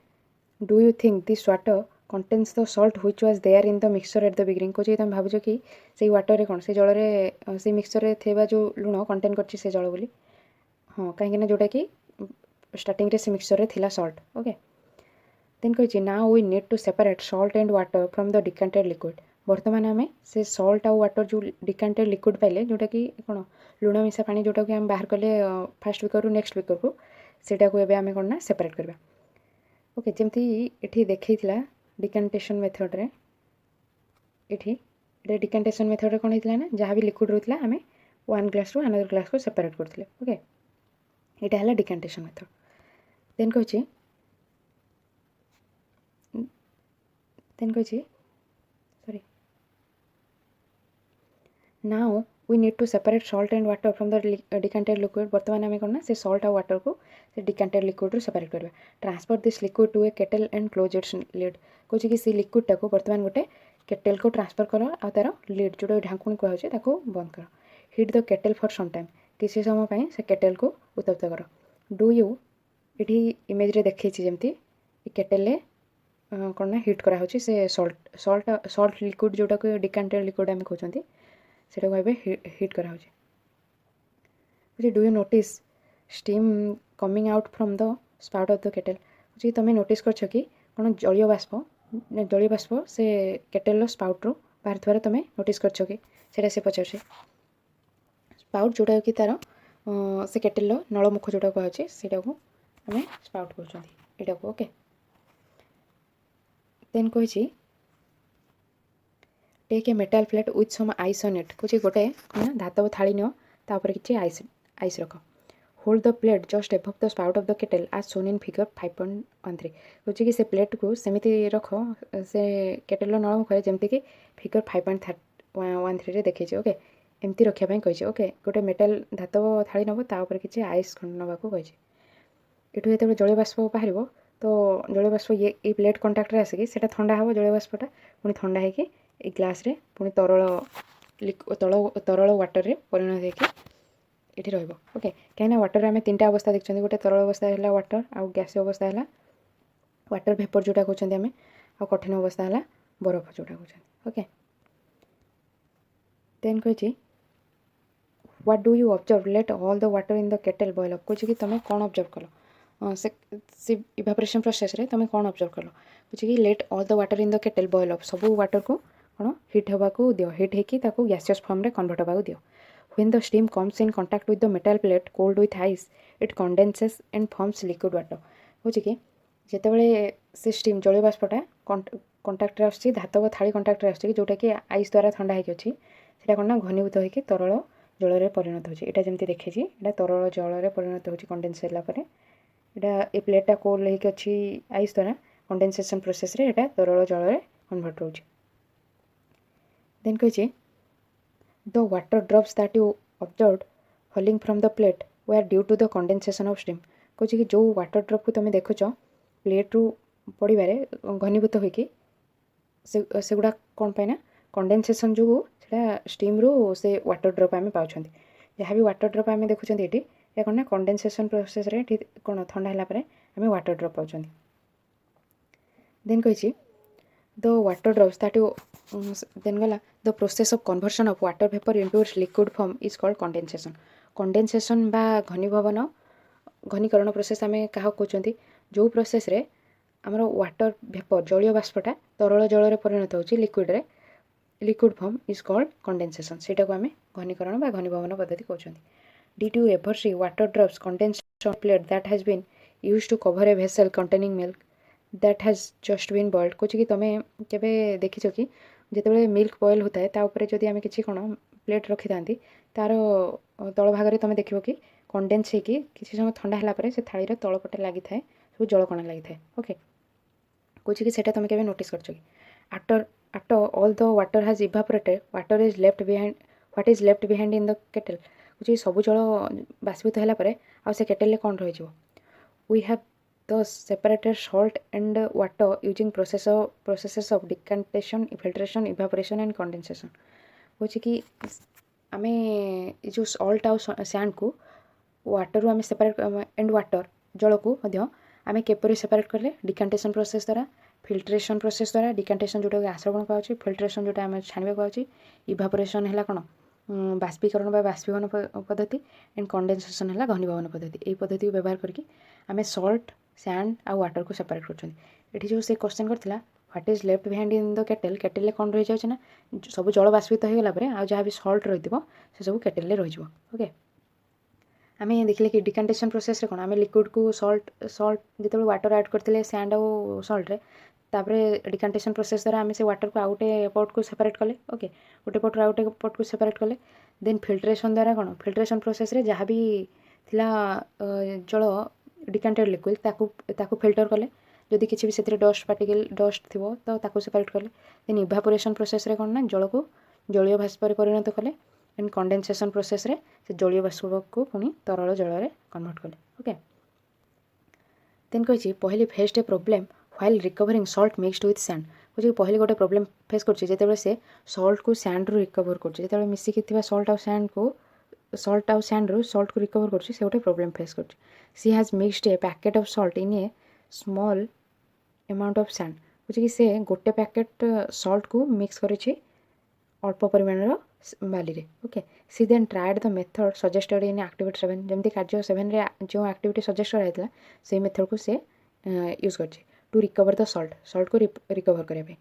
do you think this water contains the salt which was there in the mixture at the beginning. कहे तुम भावुच कि से वाटर रे कौन से जल रे से मिक्सचर रे थे जो लुण कंटेन कर जल बोली। हाँ कहीं जोटा कि स्टार्टिंग रे से मिक्सचर रे थिला सल्ट। ओके, देन कही now we need to separate salt and water from the decanted liquid. बर्तमान आम से सल्ट आउ वाटर जो डिकांटेड लिक्विड पाइले जोटा कि कौन लुण मिशा पानी जोटा कि आम बाहर कले फास्ट बिकर नेक्स्ट बिकर को सेटा को एबे आम कौन ना सेपरेट करबा। ओके, जमती एठी देखैथिला डिकांटेशन मेथड रे एठी डिकांटेशन मेथड रे कौन होइतिला ना जहाँ भी लिक्विड रहथिला आम वन ग्लास रु अनदर ग्लास को सेपरेट करथिले। ओके, यहाँ है डिकांटेशन मेथड। देन कहूँ देन कही sorry now we need to separate salt and water from the decanted liquid बर्तमान आम कौन से सॉल्ट और वाटर को से डिकांटेड लिक्विड सेपरेट करवा transfer this liquid to a kettle and close its lid कौन कि सी लिक्विड टाको बर्तमान गोटे केटल को ट्रांसफर कर आ तार लिड जोटा ढांकुणी कहूँ बंद कर heat the kettle for some time किसी समय से केटल को उत्तप्त कर डू यू ये इमेज रे देखी जमी केटेल कौन ना हिट कराऊँ से सल्ट सल्ट सल्ट लिक्विड जोटा को डिकांटेड लिक्विड आम कहते से हिट कराऊँ do you notice steam coming out from the spout of the kettle जी तुम नोटिस कर कि कौन जलीय बाष्प से केटेल स्पाउट्रु बाहर थोड़ा तुम नोटिस कर से पचार स्पाउट जोटा कि तार से केटेल नलमुख जोटा कहे से आम स्पाउट कर ओके देन कही take a metal plate with some ice on it कुछ गोटे धातव थाली नियो तापर किछि आइस रख hold the plate just above the spout of the kettle as shown in figure 5.13 कुछ कि से प्लेट को सेमिति रख से केटल नलमुख जमती कि फिगर 5.13 रे देखिए ओके एमती रखापी कही ओके गोटे मेटाल धातव थाली नब तापर किछि आइस खंड नबाक कही एठू जो जलीय बाष्प बाहर तो जलीय बाष्प ये प्लेट कंटाक्ट आसिकी से ठंडा हम जलीय बाष्पटा पुणी ठंडा होगी ग्लास रे पुणी तरल वाटर रे परिणत होगी ये रोके कहीं वाटर आम 3टा अवस्था देखते गोटे तरल अवस्था है वाटर आउ गैस अवस्था है वाटर भेपर जोटा कहते आम आ कठिन अवस्था है बरफ जोटा कहते ओके देन कही what do you observe let all the water in the kettle boil up कुछ कि तुम कौन ऑब्जर्व कल से इवापोरेशन प्रोसेस रे तुम कौन ऑब्जर्व कल कुछ कि let all the water in the kettle boil up सब वाटर को कौन हिट होगाकू दियो हिट होकर गैसियस फॉर्म रे कन्वर्ट होगा दियो when the steam comes in contact with the metal plate cold with ice it condenses and forms liquid water बुझे कि जितेबाला से स्टीम जलीय बाष्पटा कंटाक्ट आसुच्छी धातव थाली कंटाक्ट आसुच्छी जोटा कि आइस द्वारा ठंडा होगी अच्छी से कौन ना घनीभूत होकर तरल जल परिणत होता जमी देखी यहाँ तरल जल परिणत हो कंडेन्स होगापर यहाँ ये प्लेटा कोल्ड होकर अच्छी आइस द्वारा कंडेनसेशन प्रोसेस रे यहाँ तरल जल कन्वर्ट हो देन कही the water drops that you observed falling from the plate were due to the condensation of steam कहे कि जो वाटर ड्रॉप को तुम देखुच प्लेट रू पड़े घनीभूत होगी गुड़ा कौन पाइना कंडेनसेशन जो स्टीम रू से वाटर ड्रॉप आम पाँच जहाँ भी वाटर ड्रॉप आम देखुं ये कौन ना कंडेनसेशन प्रोसेस रे कौन ठंडा है आम वाटर ड्रॉप पाँच देन कही the water drops that you then गला the process of conversion of water vapour into its liquid form is called condensation condensation बा घनीभवन घनीकरण प्रोसेस आम क्या कहते जो प्रोसेस रे आमर वाटर वेपर जलीय बाष्पटा तरल जल परिणत हो liquid form is called condensation सेटा को आम घनीकरण बा घनीभवन पद्धति कहते did you ever see water drops condensed plate that has been used to cover a vessel containing milk that has just been boiled कुछ कि तुम केवे देखिछ कि जितेबाला मिल्क बॉयल होता है ताऊपर जदि आम किसी कौन प्लेट रखी था तार तल भाग में तुम देख कि कंडेन्स होगी किसी समय ठंडा है से थालीर तलपटे लगी था सब जलकणा लगी था ओके कुछ कि तुम केवे नोटिस कर after after all the water has evaporated water is left behind what is left behind in the kettle कुछ सब जल बाष्पित है आ से केटल कौन रही we have thus separated salt and water using processes of decantation, filtration, evaporation and condensation होची कि आमे जो सॉल्ट आउ सैंड को वाटर आमे सेपरेट एंड वाटर जल को मध्य आमे केपरि सेपरेट करले डिकांटेशन प्रोसेस द्वारा फिल्ट्रेशन प्रोसेस द्वारा डिकांटेशन जोटा आश्रवण कहूँ फिल्ट्रेशन जोटा आम छाणा कहूँ इवापोरेशन है कौन बाष्पीकरण बाष्पीभवन पद्धति एंड कंडेनसेशन है घनीभवन पद्धति यही पद्धति को व्यवहार करके आम सॉल्ट सैंड आ वाटर को सेपरेट कर जो से क्वेश्चन करथिला what is left behind in the kettle kettle कौन रही जाए ना सब जल बाष्पित हो गला आ जहाँ भी सॉल्ट रही से सब केटल रही ओके आम देखिले कि डिकांटेशन प्रोसेस रे कौन आम लिक्विड को सॉल्ट जो वाटर ऐड करते सैंड और सॉल्ट रे तापर डिकांटेशन प्रोसेस द्वारा आम से वाटर को आउटे पट को सेपरेट कले ओके गोटे पट आउटे पट को सेपरेट कले देन फिल्ट्रेशन द्वारा कौन फिल्ट्रेशन प्रोसेस रे जहाँ भी थिला जल डिकांटेड लिक्विड ताकू फिल्टर कले जदि किसी भी से डस्ट पार्टिकल डस्ट थी तो ताको सेपरेट कले देन इभापोरेशन प्रोसेस रे कौन ना जल को जलीय बाष्प परिणत कले एंड कंडेनसेशन प्रोसेस रे से जलीय बाष्प को पुणी तरल जल में कन्वर्ट कले ओके देन कही पहली fest A problem while recovering Salt mixed with sand बुझे पहले गोटे प्रोब्लेम फेस कर से सल्ट को सैंड रु रिकवर कर मिसिकी सल्ट आउ सैंड को सल्ट आउ सैंड रु सल्ट को रिकवर कर गोटे प्रोब्लेम फेस कर she has mixed a packet of salt in a small amount of sand बुझे कि से गोटे पैकेट सल्ट को मिक्स करी अल्प परिमाण बाली रे okay she then tried the method suggested in activity 7 जमती कार्य 7 रे जो एक्टिविटी सजेस्ट कराइला से मेथड को से यूज कर टू रिकवर द सल्ट को रिकवर करने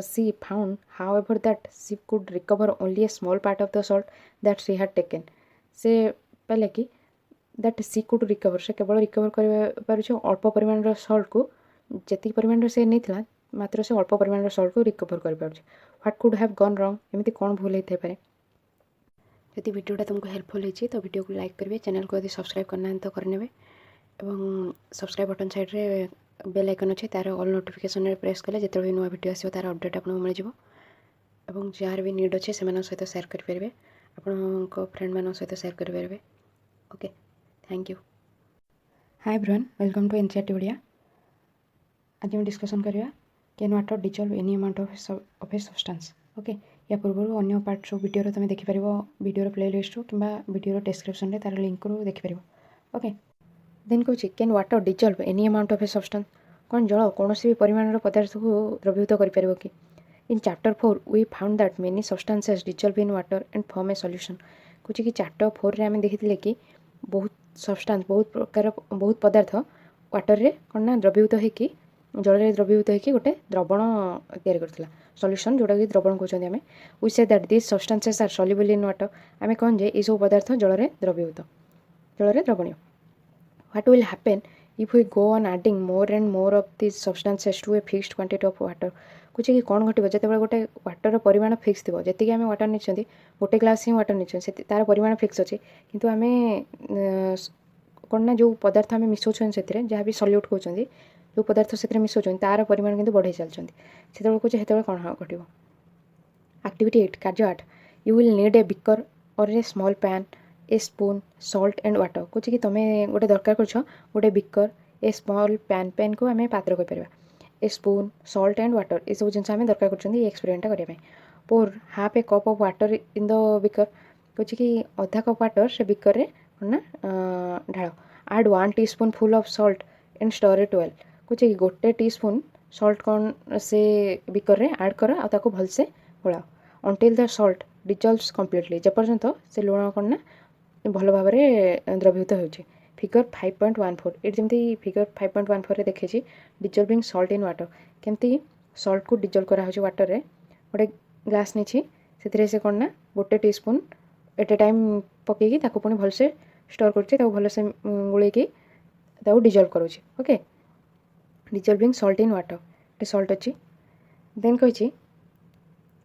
she found however that she could recover only a small part of the salt that she had taken से पहले कि दैट सी कुड रिकवर से केवल रिकवर कर पारे अल्प परिमाण सल्ट को जी परिमाण से नहीं था मात्र से अल्प परिमाण सल्ट को रिकवर कर पारे what could have gone wrong एमती कौन भूल होता है यदि वीडियोटा तुमको हेल्पफुल होती तो वीडियो को लाइक करेंगे चैनल को यदि सब्सक्राइब करना तो करने एवं सब्सक्राइब बटन साइड रे बेल आइकन अच्छे तार ऑल नोटिफिकेशन प्रेस कले जिते भी नुआ वीडियो आसो तार अपडेट आपको मिल जाव जार भी नीड अच्छे से सहित सेयार करेंगे आपण फ्रेंड मान सहित सेयार करेंगे okay thank you hi everyone welcome to NCERT Odia आज हम डिस्कसन करवा can water dissolve any amount of a substance okay या पूर्व अन्य पार्ट सब वीडियो तुम देखिपर वीडियो प्लेलिस्ट कि वीडियो डिस्क्रिप्शन में तार लिंक रू देखिपर ओके देन कौच can water dissolve any amount of a substance कौन जल कौन भी परिमाण पदार्थ को द्रवीभूत कर कि in chapter 4 we found that many substances dissolve in water and form a solution कुछ कि चैप्टर 4 रे आम देखी कि बहुत सब्सटेंस बहुत प्रकार बहुत पदार्थ वाटर रे कौन ना द्रवीभूत होगी जल में द्रवीभूत होगी गोटे द्रवण तैयार करथिला सॉल्यूशन जोटा कि द्रवण कहते हैं we say that this substances are soluble in water आम कौन जे ये सब पदार्थ जल में द्रवीभूत जल में द्रवणीय What will happen if we go on adding more and more of these substances to a fixed quantity of water कुछ कि कौन घट जो गोटे वाटर परिमाण फिक्स थी जी आम वाटर नहीं गोटे ग्लास ही वाटर नहीं तार परिमाण फिक्स अच्छे किंतु आम कौन ना जो पदार्थ आम मिसौन से जहाँ भी सल्यूट कहते जो पदार्थ से मिसौन तार परिमाण कितु बढ़े चलते से कौन घट एक्टिविटी 8 कार्य 8 you will need a beaker और a small pan a spoon salt and water कुछ कि तुम्हें गोटे दरकार कर गोटे beaker a small pan pan को आम पात्र कर a spoon salt and water ये सब जिन आम दरकार कर एक्सपेरिमेंट करने pour half a cup of water in the beaker कुछ कि अधा कप वाटर से बिकर रे ना ढाल add 1 teaspoon full of salt and stir it well कुछ कि गोटे टीस्पून सल्ट कौन से बिकर रे ऐड कर आपको भलसे गोलाओ अंटिल द सल्ट डिजल्व्स कम्प्लीटली जेपर्यंत से लुण कौन ना भल भाव में द्रवीभूत हो फिगर 5.14 ये जमी फिगर 5.14 देखी डिजल्विंग सल्ट इन वाटर केमती सल्ट को डिजल्व करा वाटर रे गोटे ग्लास नहीं से कौन ना गोटे टीस्पून एट ए टाइम पकईकी पुणी भलसे स्टोर कर भलसे गोलैकी डिजल्व करुँच okay dissolving salt in water salt अच्छी देन कही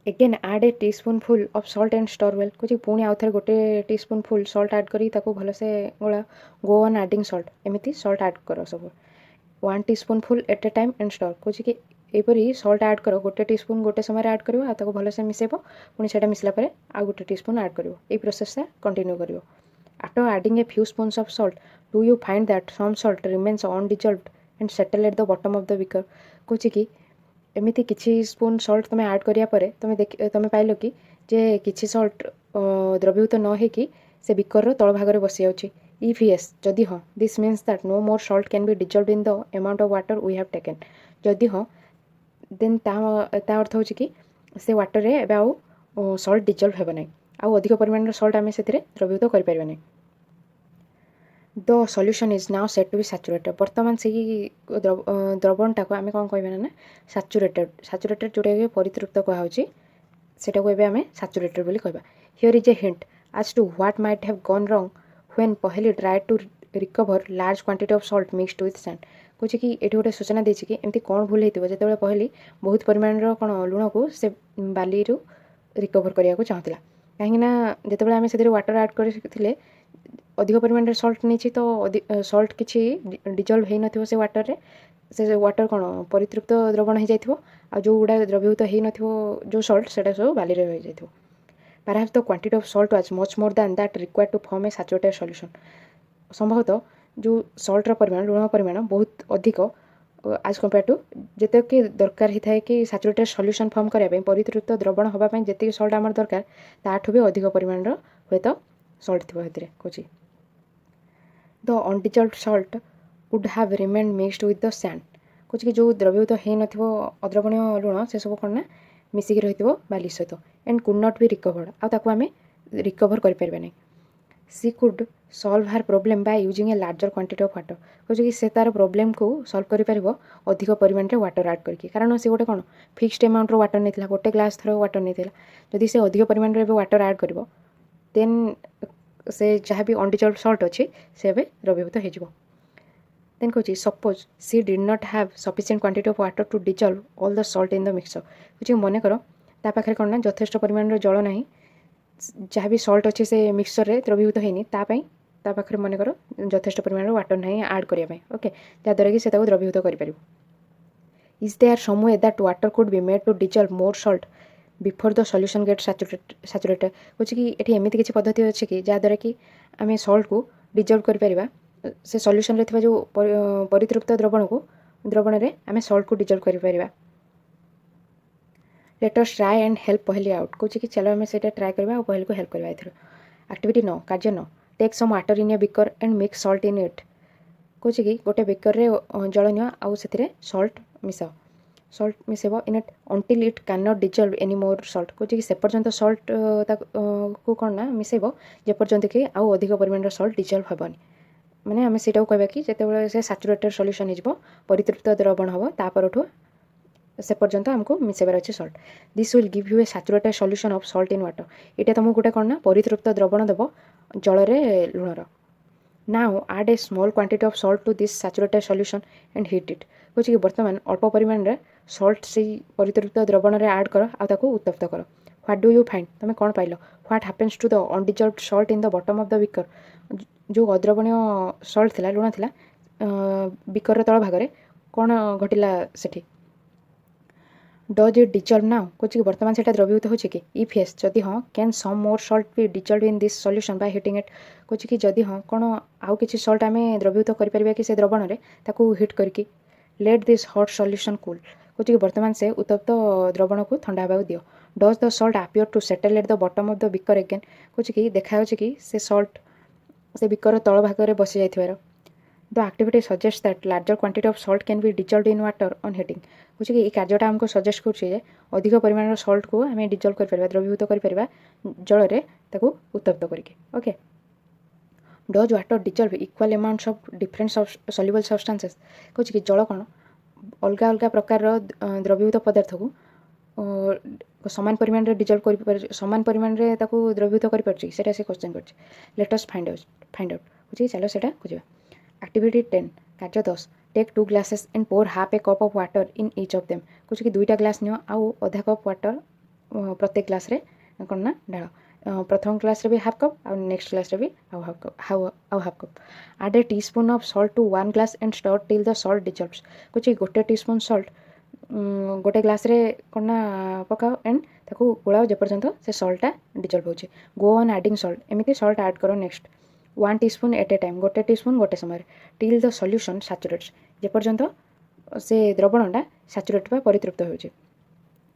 again add a teaspoon full of salt and stir well कुछ पुणी आउ थे गोटे टीस्पून फुल सल्ट ऐड करी भलसे गोला गो ऑन एडिंग सल्ट एमती सल्ट ऐड कर सब 1 teaspoonful at a time and stir कुछ कि यहपरी सल्ट ऐड कर गोटे टीस्पून गोटे समय ऐड कर भलसे मिसेब पुणी से मिसला आ गोटे टीस्पून ऐड कर प्रोसेस कंटिन्यू कर after adding a few spoons of salt do you find that some salt remains undissolved and settle at the bottom of the beaker कुछ कि एमती किसी स्पून सल्ट तुम ऐड करिया परे तुम पाइल कि जे किसी सल्ट द्रवीभूत न होकि से बिकर तल भाग में बसी जाऊँगी इफ येस जदि हाँ this means that no more salt can be dissolved in the amount of water we have taken जदि हाँ देन ता अर्थ हो कि से वाटर रे एबे आउ सल्ट डिजल्व हेब ना आउ अधिक परिमाण सल्ट आम से द्रवीभूत कर ना the solution is now said to be saturated बर्तमान से द्रवणटा को आम कौन कहना ना सैचुरेटेड जोटा परितृप्त कहुच्छी से आम सैचुरेटेड बोली कहबा here is a hint as to what might have gone wrong when Paheli try to recover large quantity of salt mixed with sand कुछ कि ये गोटे सूचना देछि कि एमती कौन भूल होती जो पहली बहुत परिमाण कौन लुण को से बाली रिकवर करने को चाहूला कहीं जो आम से वाटर ऐड करते अधिक परिमाण सल्ट नहीं तो सल्ट किसी डिजल्व हो न से वाटर रे से वाटर कौन परितृप्त द्रवण हो जाइए आ जो गुड़ा द्रवीभूत हो न जो सल्ट से सब बाली रही जाइए perhaps the quantity of salt was much more than that required to form a saturated solution संभवतः जो सल्टर परिमाण लुण परिमाण बहुत अधिक आज कंपेयर टू जिते कि दरकार होता है कि सैचुरेटेड सॉल्यूशन फॉर्म करने परितृप्त द्रवण होगापी जी सल्ट आम दरकार ताठू भी अधिक परिमाण हे तो सल्ट थी कौच the undissolved salt would have remained mixed with the sand कौच कि जो द्रवीभूत हो न अद्रवणीय लुण से सब कौन ना मिसिकी रही बाली सहित and could not be recovered आउ आम रिकवर करें she could solve her problem by using a larger quantity of water कौच कि से तार प्रोब्लेम को सॉल्व कर अधिक परिमाण में वाटर ऐड करके कारण से गोटे कौन फिक्स्ड अमाउंट वाटर नहीं गोटे ग्लास थर वाटर नहीं जदि से अधिक परिमाण में वाटर ऐड कर देन से जहाँ भी अनडिजल्व्ड सल्ट अच्छी से द्रवीभूत हो देन कौच suppose she did not have sufficient quantity of water to dissolve all the salt in the mixture कौच मन कर ता पाखे कौन ना यथेष्ट परिमाण जल ना जहाँ भी सल्ट अच्छे से मिक्सचर रे द्रवीभूत होनी पाखे मन कर यथेष्ट परिमाण वाटर ना ऐड करने ओके जहाँद्वारा कि से द्रवीभूत कर is there some way that water could be made to dissolve more salt before the solution get saturated कौच कि ये एमती किसी पद्धति अच्छे कि जहाँद्वारा कि आम सल्ट को डिजल्व कर से सॉल्यूशन रे थिबा जो परितृप्त द्रवण रे आम सल्ट को डिजल्व कर let us try and help पहली आउट कौच कि चलो आम से ट्राए करवा और पहल को हेल्प करवा एक्टिविटी 9 कार्य 9 take some water in a beaker and mix salt in it कौच कि गोटे बेकर रे जल नि आउ से सल्ट मिसाओ सल्ट मिसेब in it until it can not dissolve any more salt कौच कि से पर्यंत सल्ट को कौन ना मिसेब जे पर्यंत कि आउ अधिक परिमाण सल्ट डिजल्व हेबनी माने आम से कहवा कि जिते से सैचुरेटेड सॉल्यूशन हो परितृप्त द्रवण हम तापरठू से पर्यंत आमको मिसेबार अच्छे salt this will give you a saturated solution of salt in water ये तुमको गोटे कौन ना परितृप्त द्रवण देव जल लुणर now add a small quantity of salt to this saturated solution and heat it कौच कि बर्तमान अल्प परिमाण में सल्ट से परितृप्त द्रवण में ऐड कर आउ उत्तप्त कर व्हाट डू यू फाइंड तुम कौन पाइल what happens to the undissolved salt in the bottom of the beaker जो अद्रवणीय सल्ट थिला लुण थिला बिकर तल भाग में कौन घटिला सेठी डज इट डिजल्व नाउ कौच कि बर्तमान से द्रवीभूत हो कि इफ येस जदि हाँ can some more salt be dissolve in this solution by heating it कौच कि जदि हाँ कौन आउ किसी सल्ट आम द्रवीभूत कर कि से द्रवण में ताकू हिट करके let this hot solution cool कौच कि बर्तमान से उत्तप्त द्रवण को ठंडा होगा दियो does the salt appear to settle at the bottom of the beaker again कौच कि देखा कि से सल्ट से बिकर तल भाग में बसी जाइथिबार the activity suggest that larger quantity of salt can be dissolve in water on heating कौच कि कार्यटा आमको सजेस्ट कर अधिक परिमाण सल्ट को आम डिजल्व कर द्रवीभूत कर जल में उत्तप्त करके okay does water dissolve equal amounts of different soluble substances कौच कि जल कौन अलग अलग प्रकार द्रवीभूत पदार्थ को समान परिमाण में डिजल्व कर समान परिमाण में द्रवीभूत कर से क्वेश्चन कर लेट अस फाइंड आउट कौच चलो से खोजा एक्टिविटी 10 कार्य 10 take 2 glasses and pour half a cup of water in each of them कौच कि 2टा ग्लास नियो आउ आधा कप वाटर प्रत्येक ग्लास रे कौन ना ढाल प्रथम ग्लास रे भी हाफ कप आउ नेक्स्ट ग्लास रे भी आउ half cup add a teaspoon of salt to 1 glass and stir till the salt dissolves कौच कि गोटे टीस्पून सॉल्ट गोटे ग्लास रे कौन ना पकाओ एंड ताकू गोलाओ जे पर्यंत से सॉल्टा डिजल्व होचे गो ऑन एडिंग सॉल्ट एमती सॉल्ट ऐड करो next 1 teaspoon at a time गोटे टीस्पून गोटे समय टिल द सॉल्यूशन सैचुरेट्स जे पर्यंत से द्रवणटा सैचुरेट बा परितृप्त हो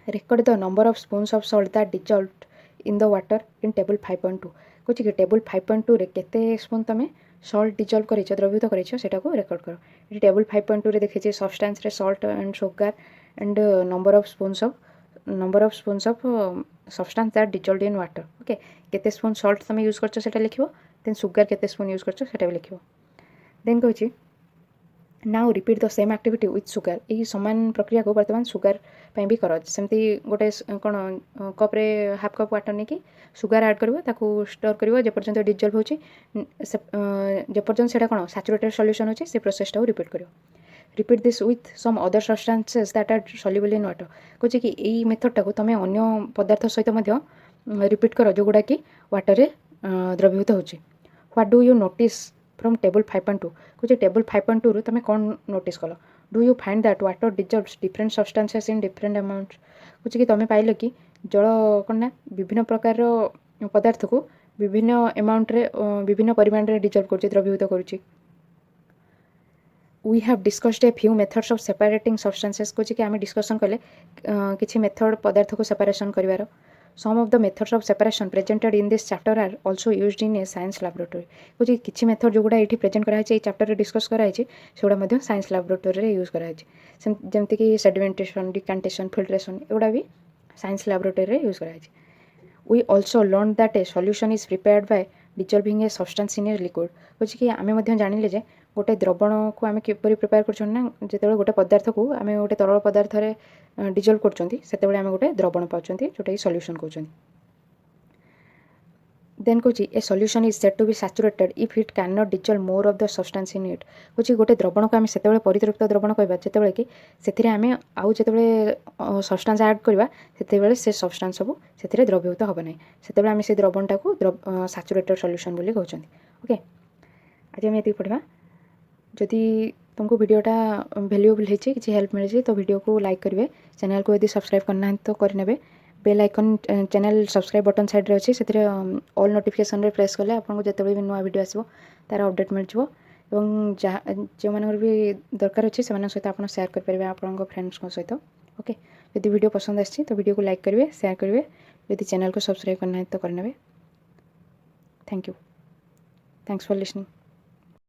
record the number of spoons of salt that dissolved in the water in table 5.2 कौच कि टेबल 5.2 रे केते स्पून तमे सॉल्ट डिजल्व कर द्रवीभूत कर रेकॉर्ड करो ये टेबल 5.2 रे देखिए सब्सटेंस रे salt and sugar and number of spoons of substance that dissolved in water okay केते स्पून सॉल्ट तमे यूज करछो सेटा लिखिबो देन सुगर केते स्पून यूज करछो सेटा भी लिखिबो देन कहछि now repeat the same activity with sugar यही सामान प्रक्रिया को बर्तमान सुगर पे भी कर सेमती गोटे कौन कप रे हाफ कप वाटर नहीं कि सुगर ऐड करिवो ताकू स्टर करिवो जे पर्यंत डिजल्व होची जे पर्यंत सेटा कौन सैचुरेटेड सॉल्यूशन होची से प्रोसेस टा रिपीट करिवो repeat this with some other substances that are soluble in water कहछि कि एई मेथड टाको तमे अन्य पदार्थ सहित मध्य रिपीट कर जो गुडा कि वाटर रे द्रवीभूत होची what do you notice from table 5.2 कौन टेबल 5.2 रु तुम कौन नोटिस कल do you find that water deserves different substances in different amount कौन कि तुम पाइल कि जल कौन ना विभिन्न प्रकार पदार्थ को विभिन्न अमाउंट विभिन्न परिमाण में डिजर्व कर द्रवीभूत करुच्ची we have discussed a few methods of separating substances कुछ कि आम डिस्कसन कले किसी मेथड पदार्थ को सेपरेशन कर some of the methods of separation presented in this chapter are also used in a science laboratory कुछ किसी मेथड जो गुड़ा ये प्रेजेंट कराई चैप्टर में डिस्कस कराई सेगुड़ा साइंस लैबोरेटरी यूज कराई जमती कि सेडिमेंटेशन डिकांटेशन फिल्ट्रेशन एगुड़ा भी साइंस लैबोरेटरी यूज कराई we also learn that a solution is prepared by dissolving a substance in a liquid कुछ कि आम जानिले जे गोटे द्रवण को आम किपर प्रिपेयर कर जो गोटे पदार्थ को आम गोटे तरल पदार्थ डिजल्व कर गोटे द्रवण पाँच जोटा कि सॉल्यूशन कहते देन कौच a solution is set to be saturated if it can not dissolve more of the substance in it कौच गोटे द्रवण को आम से परितृप्त द्रवण कहवा जो कि से आम आउ जो सब्सटेंस ऐड करवा से सब्सटेंस सब से द्रवीभूत हम ना से आम से द्रवणटा को सैचुरेटेड सॉल्यूशन बोली कहते ओके आज आम ये पढ़ा जदि तुमको वीडियोटा वैल्यूएबल होती किसी हेल्प मिली तो वीडियो को लाइक करेंगे चैनल को यदि सब्सक्राइब करना तो करने bell icon channel subscribe button side रे अच्छे से ऑल नोटिफिकेशन रे प्रेस कले आपको जिते भी नुआ वीडियो आसो तार अपडेट मिल जो मान भी दरकार अच्छे से सहित आप सेयार करेंगे आप फ्रेंड्स सहित ओके यदि वीडियो पसंद आसी तो वीडियो को लाइक करेंगे शेयर करेंगे यदि चैनल को सब्सक्राइब करना है तो करने thank you thanks for listening.